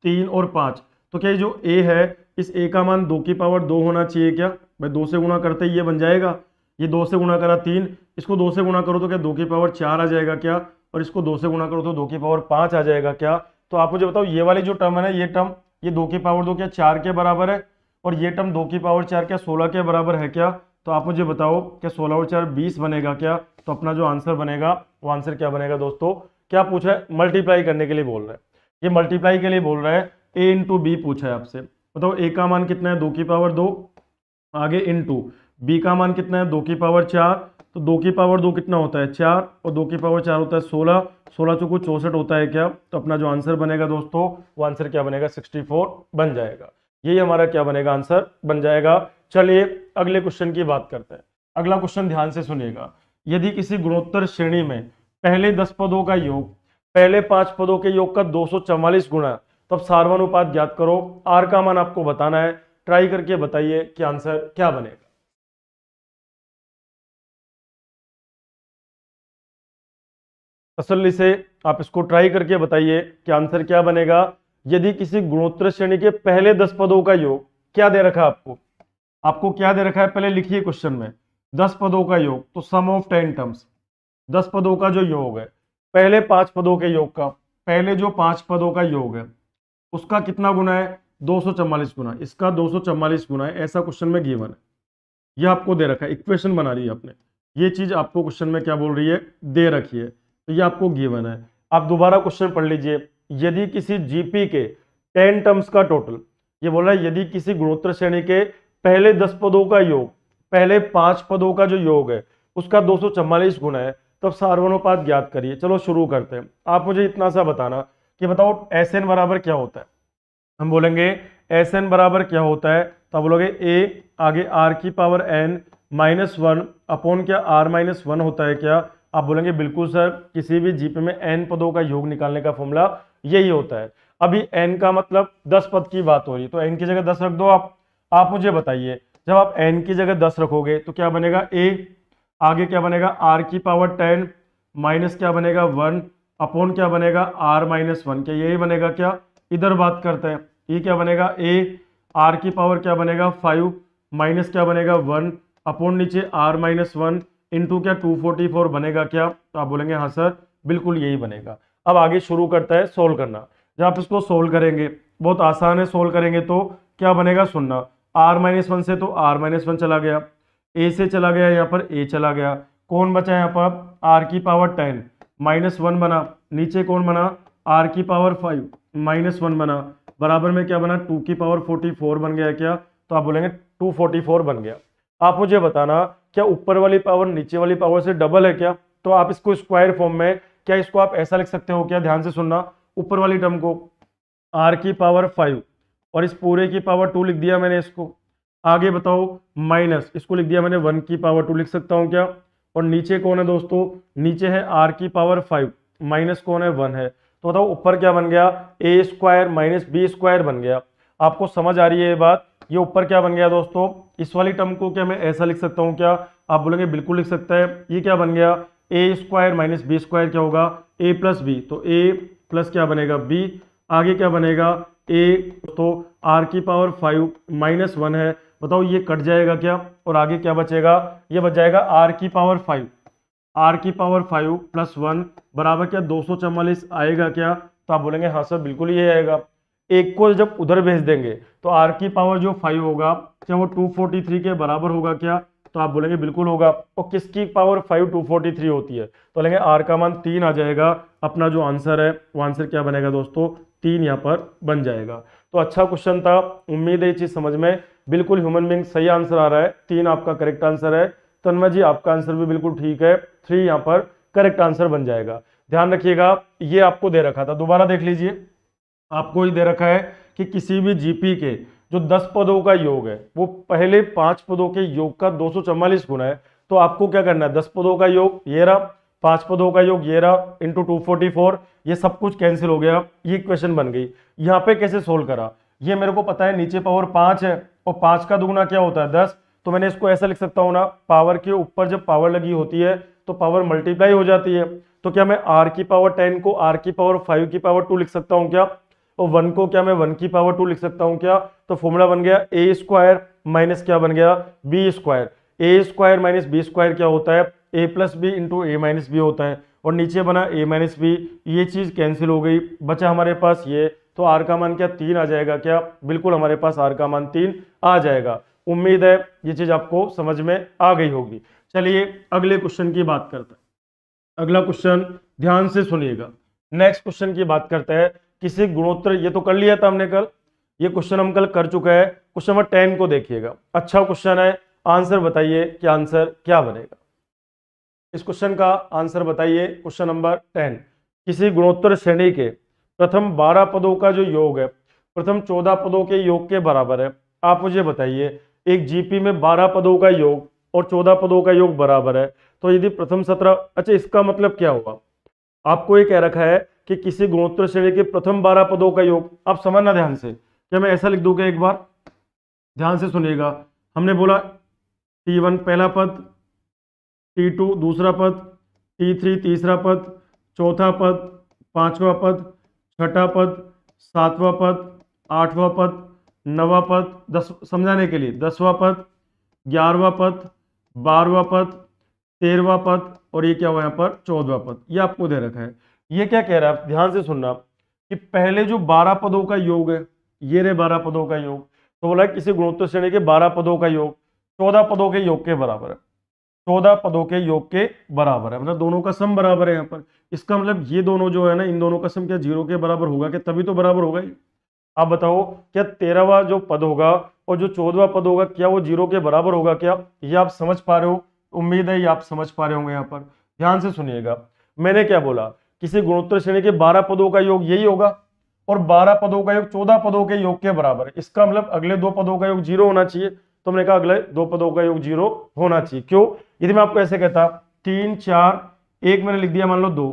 3 और 5, तो क्या ये जो a है इस a का मान 2 की पावर 2 होना चाहिए क्या, भाई 2 से गुणा करते ही ये बन जाएगा, ये 2 से गुणा करा 3, इसको 2 से गुणा करो तो क्या 2 की पावर 4 आ जाएगा क्या, और इसको 2 से गुणा करो तो 2 की पावर 5 आ जाएगा क्या। तो आप मुझे बताओ ये वाली जो टर्म है ना, ये टर्म, ये 2 की पावर 2 क्या 4 के बराबर है, और ये टर्म 2 की पावर 4 क्या 16 के बराबर है क्या। तो आप मुझे बताओ क्या 16 और 4 20 बनेगा क्या, तो अपना जो आंसर बनेगा वो आंसर क्या बनेगा दोस्तों, क्या पूछ रहा है, मल्टीप्लाई करने के लिए बोल रहा है, ये मल्टीप्लाई के लिए बोल रहा है, a इंटू बी पूछा है आपसे। बताओ a का मान कितना है 2 की पावर 2, आगे इंटू b का मान कितना है 2 की पावर 4, तो 2 की पावर 2 कितना होता है 4, और 2 की पावर 4 होता है 16, 16 चौको 64 होता है क्या, तो अपना जो आंसर बनेगा दोस्तों वो आंसर क्या बनेगा 64 बन जाएगा। यही हमारा क्या बनेगा, आंसर बन जाएगा। चलिए अगले क्वेश्चन की बात करते हैं। अगला क्वेश्चन ध्यान से सुनिएगा, यदि किसी गुणोत्तर श्रेणी में पहले 10 पदों का योग पहले 5 पदों के योग का 244 गुणा, तब सार्वनुपात ज्ञात करो। आर का मान आपको बताना है, ट्राई करके बताइए कि आंसर क्या बनेगा। तसल्ली से आप इसको ट्राई करके बताइए कि आंसर क्या बनेगा। यदि किसी गुणोत्तर श्रेणी के पहले 10 पदों का योग, क्या दे रखा है आपको, आपको क्या दे रखा है पहले लिखिए क्वेश्चन में, 10 पदों का योग, तो सम ऑफ 10 टर्म्स, 10 पदों का जो योग है, पहले 5 पदों के योग का, पहले जो 5 पदों का योग है उसका कितना गुना है 244 गुना, इसका 244 गुना है, ऐसा क्वेश्चन में गिवन है। ये आपको दे रखा है, इक्वेशन बना ली है आपने, ये चीज आपको क्वेश्चन में क्या बोल रही है, दे रखी है, तो ये आपको गिवन है। आप दोबारा क्वेश्चन पढ़ लीजिए, यदि किसी जीपी के 10 टर्म्स का टोटल, ये बोल रहा है यदि किसी गुणोत्तर श्रेणी के पहले 10 पदों का योग पहले 5 पदों का जो योग है उसका 244 गुना है, तब सार्वनुपात ज्ञात करिए। चलो शुरू करते हैं। आप मुझे इतना सा बताना कि बताओ एस एन बराबर क्या होता है। हम बोलेंगे एस एन बराबर क्या होता है, तो आप बोलोगे ए, आगे आर की पावर एन -1 अपॉन क्या आर -1 होता है क्या, आप बोलेंगे बिल्कुल सर, किसी भी जीपी में n पदों का योग निकालने का फॉर्मूला यही होता है। अभी n का मतलब 10 पद की बात हो रही, तो n की जगह 10 रख दो आप मुझे बताइए, जब आप n की जगह 10 रखोगे तो क्या बनेगा a, आगे क्या बनेगा r की पावर 10 माइनस क्या बनेगा 1 अपॉन क्या बनेगा r माइनस 1, क्या यही बनेगा क्या? इधर बात करते हैं, ये क्या बनेगा a, r की पावर क्या बनेगा 5 माइनस क्या बनेगा 1 अपॉन नीचे r माइनस 1 इंटू क्या 244 बनेगा क्या? तो आप बोलेंगे हाँ सर बिल्कुल यही बनेगा। अब आगे शुरू करता है सोल्व करना। जब आप इसको सोल्व करेंगे, बहुत आसान है, सोल्व करेंगे तो क्या बनेगा सुनना, r माइनस 1 से तो r माइनस 1 चला गया, a से चला गया, यहाँ पर a चला गया, कौन बचा यहाँ पर r की पावर 10 माइनस 1 बना, नीचे कौन बना r की पावर 5 माइनस 1 बना, बराबर में क्या बना 2 की पावर 44 बन गया क्या? तो आप बोलेंगे 244 बन गया। आप मुझे बताना क्या ऊपर वाली पावर नीचे वाली पावर से डबल है क्या? तो आप इसको स्क्वायर फॉर्म में, क्या इसको आप ऐसा लिख सकते हो क्या? ध्यान से सुनना, ऊपर वाली टर्म को r की पावर 5 और इस पूरे की पावर 2 लिख दिया मैंने इसको, आगे बताओ माइनस इसको लिख दिया मैंने 1 की पावर 2 लिख सकता हूँ क्या? और नीचे कौन है दोस्तों, नीचे है r की पावर 5 माइनस कौन है 1 है, तो बताओ ऊपर क्या बन गया a square minus B square बन गया। आपको समझ आ रही है ये बात? ये ऊपर क्या बन गया दोस्तों, इस वाली टर्म को क्या मैं ऐसा लिख सकता हूँ क्या? आप बोलेंगे बिल्कुल लिख सकता है। ये क्या बन गया a square minus B square क्या होगा a प्लस बी, तो a प्लस क्या बनेगा b, आगे क्या बनेगा a, तो r की पावर 5 माइनस 1 है, बताओ ये कट जाएगा क्या? और आगे क्या बचेगा, ये बच जाएगा r की पावर 5, r की पावर 5 प्लस 1 बराबर क्या 244 आएगा क्या? तो आप बोलेंगे हाँ सर बिल्कुल ये आएगा। एक को जब उधर भेज देंगे तो r की पावर जो 5 होगा क्या वो 243 के बराबर होगा क्या? तो आप बोलेंगे बिल्कुल होगा। और किसकी पावर 5 243 होती है? तो लेंगे r का मान 3 आ जाएगा। अपना जो आंसर है वो आंसर क्या बनेगा दोस्तों, 3 यहाँ पर बन जाएगा। तो अच्छा क्वेश्चन था, उम्मीद है ये चीज समझ में बिल्कुल ह्यूमन बीइंग सही आंसर आ रहा है। 3 आपका करेक्ट आंसर है। तन्मय जी आपका आंसर भी बिल्कुल ठीक है, 3 यहाँ पर करेक्ट आंसर बन जाएगा। ध्यान रखिएगा, ये आपको दे रखा था, दोबारा देख लीजिए। आपको ही दे रखा है कि किसी भी जीपी के जो 10 पदों का योग है वो पहले 5 पदों के योग का 244 गुना है। तो आपको क्या करना है, 10 पदों का योग ये रहा, 5 पदों का योग ये रहा, इंटू 244, ये सब कुछ कैंसिल हो गया, ये इक्वेशन बन गई। यहाँ पे कैसे सोल्व करा, ये मेरे को पता है नीचे पावर 5 है और 5 का दुगुना क्या होता है 10, तो मैंने इसको ऐसा लिख सकता हूँ ना, पावर के ऊपर जब पावर लगी होती है तो पावर मल्टीप्लाई हो जाती है। तो क्या मैं r की पावर 10 को r की पावर 5 की पावर 2 लिख सकता हूँ क्या? और 1 को क्या मैं 1 की पावर 2 लिख सकता हूँ क्या? तो फॉर्मूला बन गया a स्क्वायर माइनस क्या बन गया b square. a square minus B square क्या होता है, a plus B into A minus B होता है, और नीचे बना a माइनस बी, ये चीज कैंसिल हो गई, बचा हमारे पास ये। तो r का मान क्या 3 आ जाएगा क्या? बिल्कुल हमारे पास r का मान 3 आ जाएगा। उम्मीद है ये चीज आपको समझ में आ गई होगी। चलिए अगले क्वेश्चन की बात करते हैं। अगला क्वेश्चन ध्यान से सुनिएगा। नेक्स्ट क्वेश्चन की बात करते हैं, किसी गुणोत्तर, ये तो कर लिया था हमने कल, ये क्वेश्चन हम कल कर चुके हैं। क्वेश्चन नंबर 10 को देखिएगा, अच्छा क्वेश्चन है, आंसर बताइए कि आंसर क्या बनेगा। इस क्वेश्चन का आंसर बताइए। क्वेश्चन नंबर 10, किसी गुणोत्तर श्रेणी के प्रथम 12 पदों का जो योग है प्रथम 14 पदों के योग के बराबर है। आप मुझे बताइए, एक जीपी में 12 पदों का योग और 14 पदों का योग बराबर है, तो यदि प्रथम 17, अच्छा इसका मतलब क्या हुआ, आपको ये कह रखा है कि किसी गुणोत्तर श्रेणी के प्रथम 12 पदों का योग, आप समझना ध्यान से, क्या मैं ऐसा लिख दूंगा, एक बार ध्यान से सुनिएगा। हमने बोला T1 पहला पद, T2 दूसरा पद, T3 तीसरा पद, चौथा पद, पांचवा पद, छठा पद, सातवां पद, आठवां पद, नवा पद, 10 समझाने के लिए 10वां पद, 11वां पद, 12वां पद, 13वां पद, और ये क्या हुआ यहाँ पर 14वां पद, ये आपको दे रखा है। ये क्या कह रहा है, ध्यान से सुनना, कि पहले जो 12 पदों का योग है, ये रहे 12 पदों का योग, तो बोला किसी गुणोत्तर श्रेणी के 12 पदों का योग 14 पदों के योग के बराबर है, 14 पदों के योग के बराबर है, मतलब दोनों का सम बराबर है यहाँ पर। इसका मतलब ये दोनों जो है ना, इन दोनों का सम क्या 0 के बराबर होगा क्या? तभी तो बराबर होगा ही। आप बताओ क्या 13वां जो पद होगा और जो 14वां पद होगा क्या वो 0 के बराबर होगा क्या? ये आप समझ पा रहे हो? उम्मीद है ये आप समझ पा रहे होंगे। यहाँ पर ध्यान से सुनिएगा, मैंने क्या बोला, किसी गुणोत्तर श्रेणी के 12 पदों का योग यही होगा और 12 पदों का योग 14 पदों के योग के बराबर है। इसका मतलब अगले 2 पदों का योग 0 होना चाहिए, तो हमने कहा अगले 2 पदों का योग 0 होना चाहिए। क्यों? यदि मैं आपको ऐसे कहता 3 4 एक मैंने लिख दिया मान लो 2,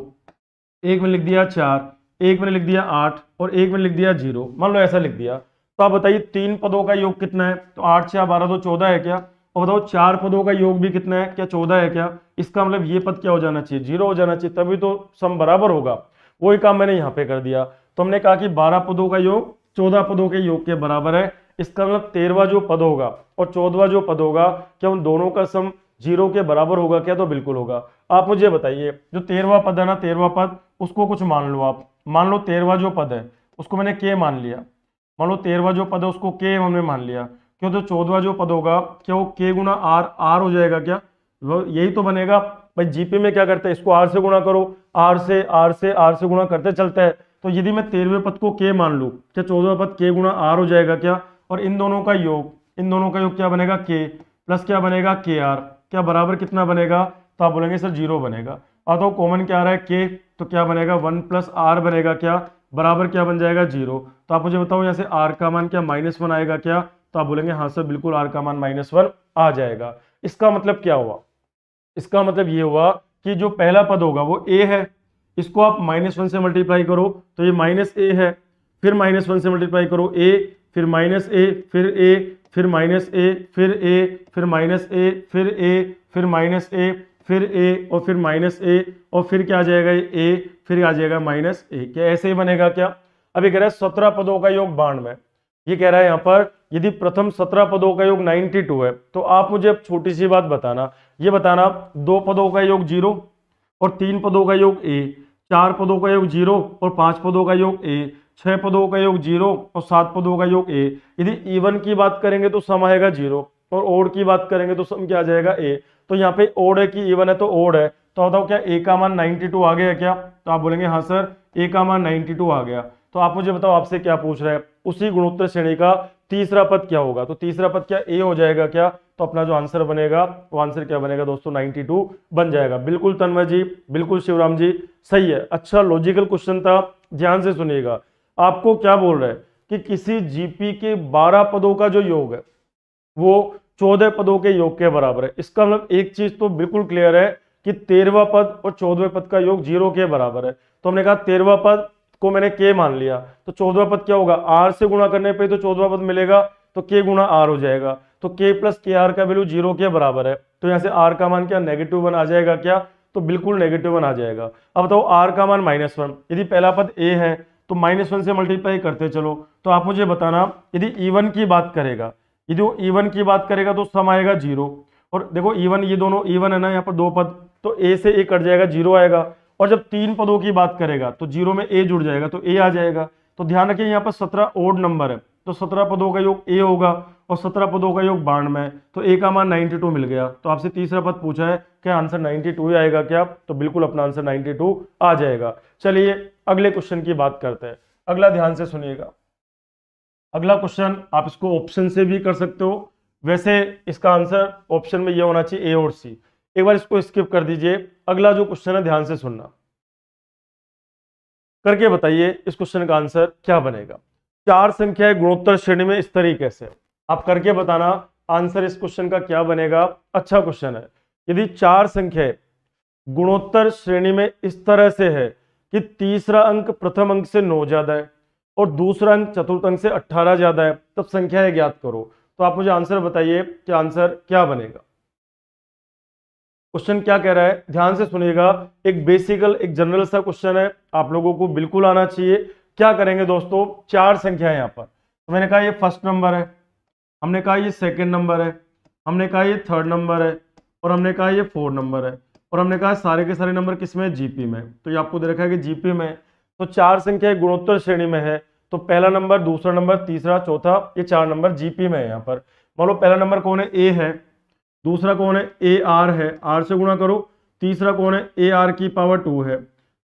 एक मैंने लिख दिया 4, एक मैंने लिख दिया 8 और एक मैंने लिख दिया 0, मान लो ऐसा लिख दिया। तो आप बताइए 3 पदों का योग कितना है? तो 8 6 12 तो 14 है क्या? और बताओ 4 पदों का योग भी कितना है? क्या 14 है क्या? इसका मतलब ये पद क्या हो जाना चाहिए? 0 हो जाना चाहिए, तभी तो सम बराबर होगा। वही काम मैंने यहाँ पे कर दिया। तो हमने कहा कि 12 पदों का योग 14 पदों के योग के बराबर है। इसका मतलब 13वां जो पद होगा और 14वां जो पद होगा, क्या उन दोनों का सम 0 के बराबर होगा क्या? तो बिल्कुल होगा। आप मुझे बताइए, जो 13वां पद है ना, 13वां पद, उसको कुछ मान लो आप। मान लो 13वां जो पद है उसको मैंने के मान लिया। मान लो 13वां जो पद है उसको के हमने मान लिया। क्यों? तो 14वां जो पद होगा, क्या वो के गुना आर आर हो जाएगा क्या? वो यही तो बनेगा भाई। जीपी में क्या करते हैं? इसको आर से गुणा करो, आर से आर से आर से गुणा करते चलता है। तो यदि मैं 13वें पद को के मान लूं, क्या 14वां पद के गुना आर हो जाएगा क्या? और इन दोनों का योग, इन दोनों का योग क्या बनेगा? के प्लस क्या बनेगा? के आर। क्या बराबर कितना बनेगा? तो आप बोलेंगे सर 0 बनेगा। और तो कॉमन क्या आ रहा है? के, तो क्या बनेगा? 1 प्लस आर बनेगा क्या? बराबर क्या बन जाएगा? 0। तो आप मुझे बताओ यहाँ से आर का मान क्या -1 आएगा क्या? तो आप बोलेंगे हाँ सर बिल्कुल आर का मान -1 आ जाएगा। इसका मतलब क्या हुआ? इसका मतलब ये हुआ कि जो पहला पद होगा वो ए है, इसको आप -1 से मल्टीप्लाई करो तो ये -a है, फिर -1 से मल्टीप्लाई करो a, फिर -a, फिर a, फिर -a, फिर a, फिर -a, फिर a, फिर -a, फिर a और फिर -a और फिर क्या आ जाएगा? ये a, फिर आ जाएगा -a। क्या ऐसे ही बनेगा क्या? अभी कह रहा है 17 पदों का योग 92। ये कह रहा है यहाँ पर यदि प्रथम 17 पदों का योग 92 है, तो आप मुझे अब छोटी सी बात बताना, ये बताना 2 पदों का योग 0 और 3 पदों का योग a, 4 पदों का योग 0 और 5 पदों का योग a, 6 पदों का योग 0 और 7 पदों का योग a। यदि इवन की बात करेंगे तो सम आएगा 0 और ओड की बात करेंगे तो सम क्या आ जाएगा? a। तो यहाँ पे ओड है कि इवन है? तो ओड है। तो बताओ क्या a का मान 92 आ गया क्या? तो आप बोलेंगे हाँ सर a का मान 92 आ गया। तो आप मुझे बताओ आपसे क्या पूछ रहे हैं? उसी गुणोत्तर श्रेणी का तीसरा पद क्या होगा? तो तीसरा पद क्या ए हो जाएगा क्या? तो अपना जो आंसर बनेगा वो आंसर क्या बनेगा दोस्तों? 92 बन जाएगा। बिल्कुल तन्मय जी, बिल्कुल शिवराम जी, सही है। अच्छा लॉजिकल क्वेश्चन था, ध्यान से सुनिएगा। आपको क्या बोल रहा है कि किसी जीपी के 12 पदों का जो योग है वो 14 पदों के योग के बराबर है। इसका मतलब एक चीज तो बिल्कुल क्लियर है कि 13वां पद और 14वें पद का योग 0 के बराबर है। तो हमने कहा 13वां पद को मैंने के मान लिया, तो 14वां पद क्या होगा? आर से गुणा करने पे तो 14वां पद मिलेगा, तो के गुणा आर हो जाएगा। तो के प्लस के आर का वैल्यू 0 के बराबर है। तो यहाँ से आर का मान क्या -1 आ जाएगा क्या? तो बिल्कुल -1 आ जाएगा। अब बताओ आर का मान -1, यदि पहला पद ए है तो -1 से मल्टीप्लाई करते चलो। तो आप मुझे बताना यदि इवन की बात करेगा, यदि वो इवन की बात करेगा तो सम आएगा 0। और देखो इवन, ये दोनों इवन है ना, यहाँ पर 2 पद, तो ए से ए कट जाएगा, 0 आएगा। और जब 3 पदों की बात करेगा तो 0 में ए जुड़ जाएगा तो ए आ जाएगा। तो ध्यान रखिए यहाँ पर 17 ओड नंबर है, तो 17 पदों का योग ए होगा और 17 पदों का योग 92 है, तो ए का मान 92 मिल गया। तो आपसे तीसरा पद पूछा है क्या आंसर 92 ही आएगा क्या? तो बिल्कुल अपना आंसर 92 आ जाएगा। चलिए अगले क्वेश्चन की बात करते हैं। अगला ध्यान से सुनिएगा। अगला क्वेश्चन आप इसको ऑप्शन से भी कर सकते हो, वैसे इसका आंसर ऑप्शन में ये होना चाहिए ए और सी। एक बार इसको स्किप कर दीजिए। अगला जो क्वेश्चन है ध्यान से सुनना, करके बताइए इस क्वेश्चन का आंसर क्या बनेगा। 4 संख्याएं गुणोत्तर श्रेणी में इस तरीके से, आप करके बताना आंसर इस क्वेश्चन का क्या बनेगा। अच्छा क्वेश्चन है। यदि 4 संख्याएं गुणोत्तर श्रेणी में इस तरह से है कि तीसरा अंक प्रथम अंक से 9 ज्यादा है और दूसरा अंक चतुर्थ अंक से 18 ज्यादा है, तब संख्याएं ज्ञात करो। तो आप मुझे आंसर बताइए कि आंसर क्या बनेगा। क्वेश्चन क्या कह रहा है, ध्यान से सुनिएगा। एक बेसिकल, एक जनरल सा क्वेश्चन है, आप लोगों को बिल्कुल आना चाहिए। क्या करेंगे दोस्तों, 4 संख्या है यहाँ पर, तो मैंने कहा ये फर्स्ट नंबर है, हमने कहा ये सेकंड नंबर है, हमने कहा ये थर्ड नंबर है और हमने कहा ये फोर्थ नंबर है और हमने कहा सारे के सारे नंबर किस में? जीपी में। तो ये आपको दे रखा है कि जीपी में। तो 4 संख्या गुणोत्तर श्रेणी में है, तो पहला नंबर, दूसरा नंबर, तीसरा, चौथा, ये 4 नंबर जीपी में है यहाँ पर। मान लो पहला नंबर कौन है? ए है। दूसरा कौन है? ए आर है, आर से गुणा करो। तीसरा कौन है? ए आर की पावर 2 है।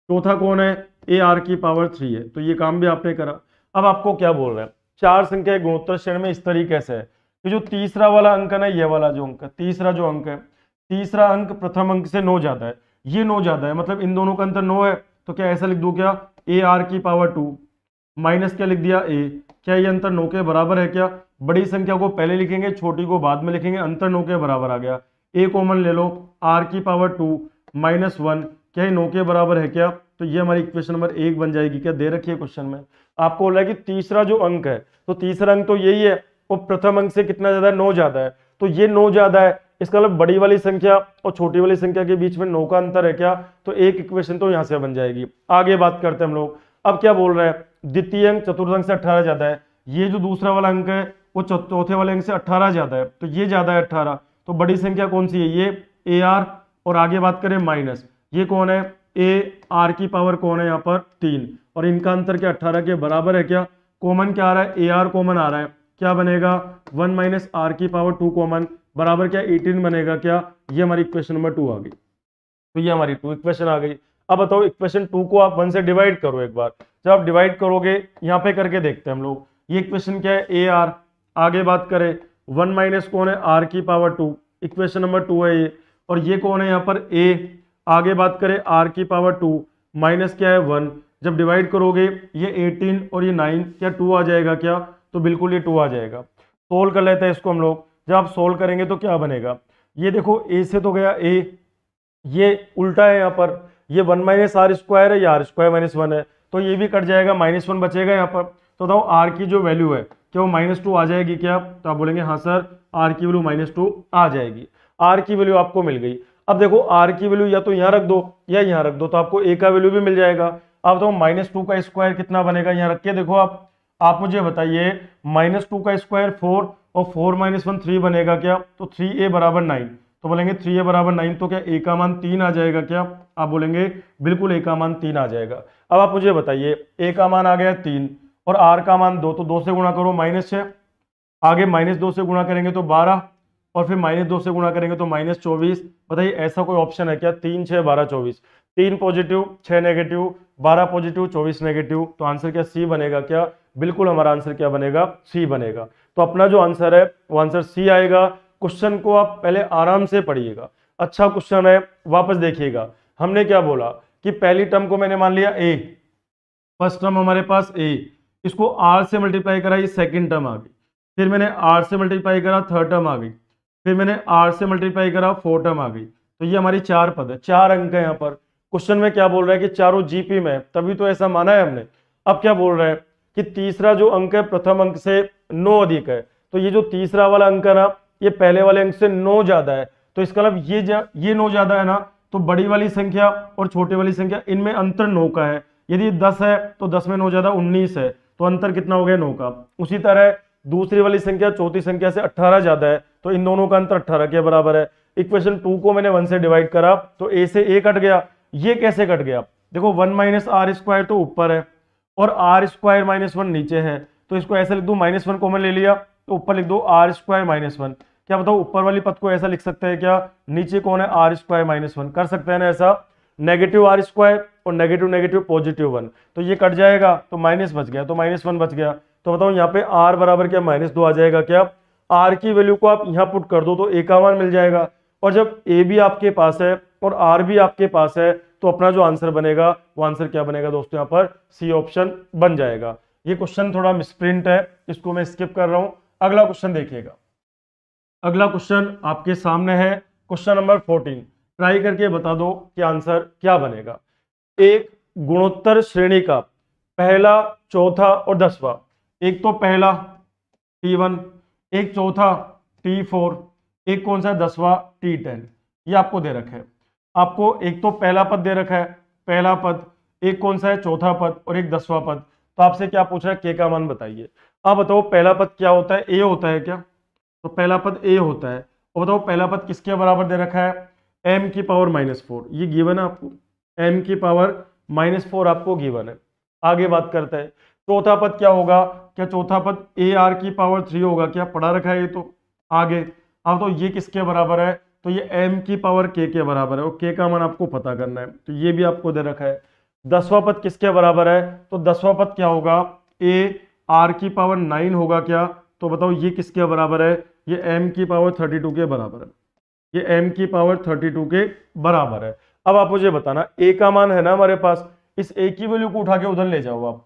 चौथा कौन है? ए आर की पावर 3 है। तो ये काम भी आपने करा। अब आपको क्या बोल रहे हैं, 4 संख्या गुणोत्तर श्रेणी में इस तरीके से है कि जो तीसरा वाला अंक है ना, ये वाला जो अंक है, तीसरा जो अंक है, तीसरा अंक प्रथम अंक से 9 ज्यादा है, ये 9 ज्यादा है, मतलब इन दोनों का अंतर 9 है। तो क्या ऐसा लिख दूं क्या? ए आर की पावर 2 माइनस क्या लिख दिया? ए। क्या ये अंतर 9 के बराबर है क्या? बड़ी संख्या को पहले लिखेंगे, छोटी को बाद में लिखेंगे, अंतर 9 के बराबर आ गया। ए कॉमन ले लो, आर की पावर 2 -1, क्या ये 9 के बराबर है क्या? तो ये हमारी इक्वेशन नंबर 1 बन जाएगी। क्या दे रखी है क्वेश्चन में? आपको बोला है कि तीसरा जो अंक है, तो तीसरा अंक तो यही है, और प्रथम अंक से कितना ज्यादा है? 9 ज्यादा है। तो ये 9 ज्यादा है, इसका मतलब बड़ी वाली संख्या और छोटी वाली संख्या के बीच में 9 का अंतर है क्या? तो एक इक्वेशन तो यहां से बन जाएगी। आगे बात करते हैं हम लोग। अब क्या बोल रहे हैं? द्वितीय अंक चतुर्थ अंक से 18 ज्यादा है। ये जो दूसरा वाला अंक है वो चौथे वाले अंक से 18 ज्यादा है, तो ये ज्यादा है 18। तो बड़ी संख्या कौन सी है? ये ए आर। और आगे बात करें माइनस, ये कौन है? ए आर की पावर कौन है यहाँ पर? 3। और इनका अंतर क्या 18 के बराबर है क्या? कॉमन क्या आ रहा है? ए आर कॉमन आ रहा है। क्या बनेगा? 1 माइनस आर की पावर 2 कॉमन बराबर क्या? 18 बनेगा क्या? ये हमारी इक्वेशन नंबर 2 आ गई। तो ये हमारी 2 इक्वेशन आ गई। अब बताओ इक्वेशन 2 को आप 1 से डिवाइड करो एक बार। जब आप डिवाइड करोगे, यहाँ पे करके देखते हैं हम लोग। ये इक्वेशन क्या है? A R. आगे बात करें 1 माइनस कौन है? आर की पावर 2, इक्वेशन नंबर 2 है ये। और ये कौन है यहाँ पर? ए। आगे बात करें आर की पावर 2 माइनस क्या है? 1। जब डिवाइड करोगे ये 18 और ये 9, क्या 2 आ जाएगा क्या? तो बिल्कुल ये 2 आ जाएगा। सोल्व कर लेते हैं इसको हम लोग। जब आप सोल्व करेंगे तो क्या बनेगा? ये देखो ए से तो गया ए, ये उल्टा है यहाँ पर, ये 1 माइनस आर स्क्वायर है, या आर स्क्वायर माइनस 1 है, तो ये भी कट जाएगा, -1 बचेगा यहाँ पर। तो बताओ आर की जो वैल्यू है क्या वो -2 आ जाएगी क्या? तो आप बोलेंगे हाँ सर, आर की वैल्यू -2 आ जाएगी। आर की वैल्यू आपको मिल गई। अब देखो आर की वैल्यू या तो यहाँ रख दो या यहाँ रख दो, तो आपको ए का वैल्यू भी मिल जाएगा। अब तो -2 का स्क्वायर कितना बनेगा? यहाँ रख के देखो आप मुझे बताइए, -2 का स्क्वायर 4 और 4 - 1 3 बनेगा क्या? तो 3a बराबर 9। तो बोलेंगे 3a बराबर 9, तो क्या a का मान 3 आ जाएगा क्या? आप बोलेंगे बिल्कुल a का मान 3 आ जाएगा। अब आप मुझे बताइए, a का मान आ गया 3 और r का मान 2, तो 2 से गुणा करो -6, आगे -2 से गुणा करेंगे तो 12, और फिर -2 से गुणा करेंगे तो -24। बताइए ऐसा कोई ऑप्शन है क्या? 3 6 12 24, 3 पॉजिटिव 6 नेगेटिव, 12 पॉजिटिव 24 नेगेटिव, तो आंसर क्या सी बनेगा क्या? बिल्कुल हमारा आंसर क्या बनेगा? सी बनेगा। तो अपना जो आंसर है वो आंसर सी आएगा। क्वेश्चन को आप पहले आराम से पढ़िएगा, अच्छा क्वेश्चन है, वापस देखिएगा। हमने क्या बोला कि पहली टर्म को मैंने मान लिया ए, फर्स्ट टर्म हमारे पास ए, इसको आर से मल्टीप्लाई करा, ये सेकंड टर्म आ गई। फिर मैंने आर से मल्टीप्लाई करा, थर्ड टर्म आ गई। फिर मैंने आर से मल्टीप्लाई करा, फोर्थ टर्म आ गई। तो ये हमारी 4 पद है, 4 अंक है यहाँ पर। क्वेश्चन में क्या बोल रहा है कि चारों जीपी में, तभी तो ऐसा माना है हमने। अब क्या बोल रहा है कि तीसरा जो अंक है प्रथम अंक से 9 अधिक है, तो ये जो तीसरा वाला अंक है ना, ये पहले वाले अंक से 9 ज्यादा है। तो इसका मतलब ये 9 ज्यादा है ना, तो बड़ी वाली संख्या और छोटी वाली संख्या इनमें अंतर 9 का है। यदि 10 है तो 10 में 9 ज्यादा 19 है, तो अंतर कितना हो गया? 9 का। उसी तरह दूसरी वाली संख्या चौथी संख्या से 18 ज्यादा है, तो इन दोनों का अंतर 18 के बराबर है। इक्वेशन 2 को मैंने 1 से डिवाइड करा तो a से a कट गया। ये कैसे कट गया? देखो 1 माइनस आर स्क्वायर तो ऊपर है और आर स्क्वायर -1 नीचे है, तो इसको ऐसे लिख दो, -1 कॉमन ले लिया तो ऊपर लिख दो आर स्क्वायर -1। क्या बताओ ऊपर वाली पद को ऐसा लिख सकते हैं क्या? नीचे कौन है? आर स्क्वायर -1 कर सकते हैं ना ऐसा। नेगेटिव आर स्क्वायर और नेगेटिव नेगेटिव पॉजिटिव 1, तो ये कट जाएगा तो माइनस बच गया, तो -1 बच गया। तो बताओ यहाँ पे r बराबर क्या? -2 आ जाएगा क्या? r की वैल्यू को आप यहाँ पुट कर दो तो a का मान मिल जाएगा। और जब a भी आपके पास है और r भी आपके पास है, तो अपना जो आंसर बनेगा वो आंसर क्या बनेगा दोस्तों? यहाँ पर सी ऑप्शन बन जाएगा। ये क्वेश्चन थोड़ा मिसप्रिंट है, इसको मैं स्किप कर रहा हूं। अगला क्वेश्चन देखिएगा। अगला क्वेश्चन आपके सामने है, क्वेश्चन नंबर 14। ट्राई करके बता दो कि आंसर क्या बनेगा। एक गुणोत्तर श्रेणी का पहला, चौथा और 10वां, एक तो पहला T1, एक चौथा T4, एक कौन सा 10वां T10, ये आपको दे रखा है। आपको एक तो पहला पद दे रखा है, पहला पद, एक कौन सा है? चौथा पद, और एक 10वां पद। तो आपसे क्या पूछ रहा है? के का मान बताइए। आप बताओ पहला पद क्या होता है? ए होता है क्या? तो पहला पद ए होता है। और बताओ पहला पद किसके बराबर दे रखा है? m की पावर -4, ये गिवन है आपको, m की पावर -4 आपको गिवन है। आगे बात करते हैं, चौथा पद क्या होगा? क्या चौथा पद ए आर की पावर 3 होगा क्या? पढ़ा रखा है ये तो। आगे अब तो ये किसके बराबर है? तो ये m की पावर k के बराबर है, और k का मान आपको पता करना है, तो ये भी आपको दे रखा है। 10वां पद किसके बराबर है? तो 10वां पद क्या होगा? a r की पावर 9 होगा क्या? तो बताओ ये किसके बराबर है? ये m की पावर 32 के बराबर है, ये m की पावर 32 के बराबर है। अब आप मुझे बताना, a का मान है ना हमारे पास, इस a की वैल्यू को उठा के उधर ले जाओ आप।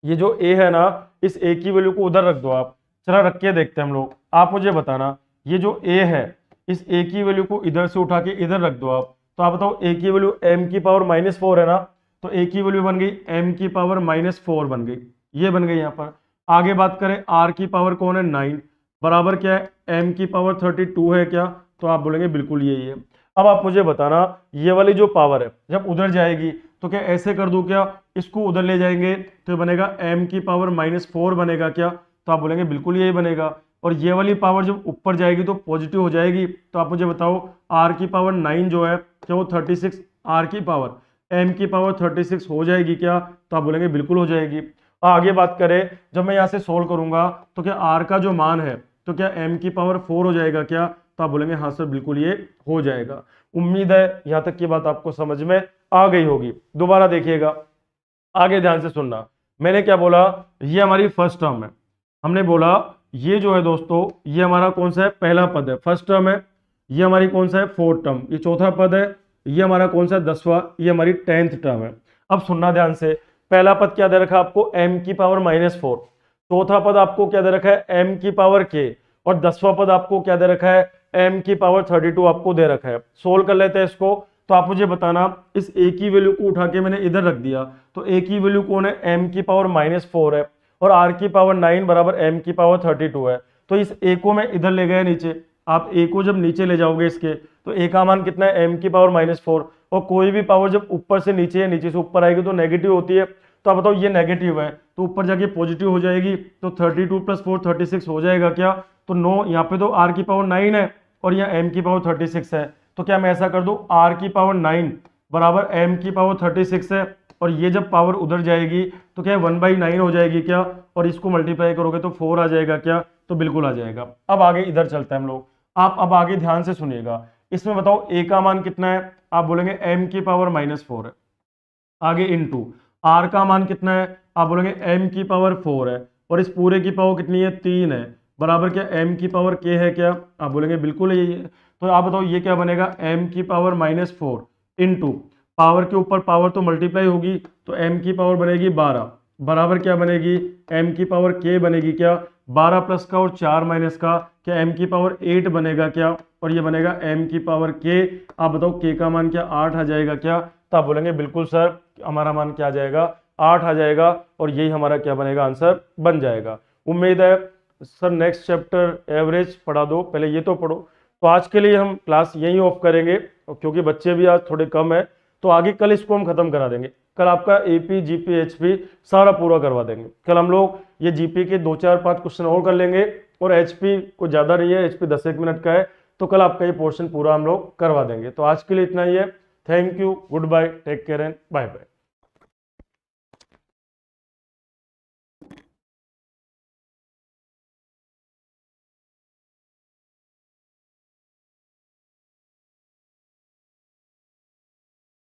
ये जो a है ना, इस a की वैल्यू को उधर रख दो आप। चला रख के देखते हैं हम लोग। आप मुझे बताना, ये जो a है, इस a की वैल्यू को इधर से उठा के इधर रख दो आप, तो आप बताओ a की वैल्यू m की पावर -4 है ना, तो a की वैल्यू बन गई m की पावर -4 बन गई, ये बन गई यहाँ पर। आगे बात करें r की पावर कौन है 9, बराबर क्या है m की पावर 32 है क्या, तो आप बोलेंगे बिल्कुल यही है। अब आप मुझे बताना ये वाली जो पावर है जब उधर जाएगी तो क्या ऐसे कर दूं क्या, इसको उधर ले जाएंगे तो ये बनेगा m की पावर -4 बनेगा क्या, तो आप बोलेंगे बिल्कुल यही बनेगा। और ये वाली पावर जब ऊपर जाएगी तो पॉजिटिव हो जाएगी, तो आप मुझे बताओ r की पावर 9 जो है क्या वो 36 r की पावर m की पावर 36 हो जाएगी क्या, तो आप बोलेंगे बिल्कुल हो जाएगी। आगे बात करें जब मैं यहाँ से सोल्व करूंगा तो क्या r का जो मान है तो क्या m की पावर 4 हो जाएगा क्या, तो आप बोलेंगे हाँ सर बिल्कुल ये हो जाएगा। उम्मीद है यहाँ तक की बात आपको समझ में आ गई होगी। दोबारा देखिएगा, आगे ध्यान से सुनना। मैंने क्या बोला, ये हमारी फर्स्ट टर्म है, हमने बोला ये जो है दोस्तों ये हमारा कौन सा है पहला पद है, फर्स्ट टर्म है। ये हमारी कौन सा है फोर्थ टर्म, ये चौथा पद है। ये हमारा कौन सा है 10वां, ये हमारी 10th टर्म है। अब सुनना ध्यान से, पहला पद क्या दे रखा है आपको m की पावर -4, चौथा पद आपको क्या दे रखा है m की पावर k, और 10वां पद आपको क्या दे रखा है m की पावर 32 आपको दे रखा है। सोल्व कर लेते हैं इसको। तो आप मुझे बताना इस a की वैल्यू को उठा के मैंने इधर रख दिया, तो a की वैल्यू कौन है m की पावर -4 है, और r की पावर 9 बराबर m की पावर 32 है। तो इस a को मैं इधर ले गया नीचे, आप a को जब नीचे ले जाओगे इसके तो a का मान कितना है m की पावर -4, और कोई भी पावर जब ऊपर से नीचे या नीचे से ऊपर आएगी तो नेगेटिव होती है। तो आप बताओ ये नेगेटिव है तो ऊपर जाके पॉजिटिव हो जाएगी, तो 32 + 4 36 हो जाएगा क्या, तो 9 यहाँ पे तो r की पावर 9 है और यहाँ m की पावर 36 है, तो क्या मैं ऐसा कर दूं r की पावर 9 बराबर m की पावर 36 है, और ये जब पावर उधर जाएगी तो क्या 1/9 हो जाएगी क्या, और इसको मल्टीप्लाई करोगे तो 4 आ जाएगा क्या, तो बिल्कुल आ जाएगा। अब आगे इधर चलते हैं हम लोग, आप अब आगे ध्यान से सुनिएगा। इसमें बताओ a का मान कितना है, आप बोलेंगे m की पावर -4 है, आगे इनटू r का मान कितना है, आप बोलेंगे m की पावर 4 है, और इस पूरे की पावर कितनी है 3 है, बराबर क्या m की पावर k है क्या, आप बोलेंगे बिल्कुल यही है। तो आप बताओ ये क्या बनेगा m की पावर -4 इंटू पावर के ऊपर पावर तो मल्टीप्लाई होगी, तो m की पावर बनेगी 12, बराबर क्या बनेगी m की पावर k बनेगी क्या, 12 प्लस का और 4 माइनस का, क्या m की पावर 8 बनेगा क्या, और ये बनेगा m की पावर k। आप बताओ k का मान क्या 8 आ जाएगा क्या, तो आप बोलेंगे बिल्कुल सर हमारा मान क्या आ जाएगा 8 आ जाएगा, और यही हमारा क्या बनेगा आंसर बन जाएगा। उम्मीद है सर नेक्स्ट चैप्टर एवरेज पढ़ा दो, पहले ये तो पढ़ो। तो आज के लिए हम क्लास यहीं ऑफ करेंगे, क्योंकि बच्चे भी आज थोड़े कम है, तो आगे कल इसको हम खत्म करा देंगे। कल आपका एपी जीपी एचपी सारा पूरा करवा देंगे। कल हम लोग ये जीपी के 2-4-5 क्वेश्चन और कर लेंगे, और एचपी को ज़्यादा नहीं है, एचपी 10-1 मिनट का है, तो कल आपका ये पोर्शन पूरा हम लोग करवा देंगे। तो आज के लिए इतना ही है। Thank you, goodbye, take care and bye bye.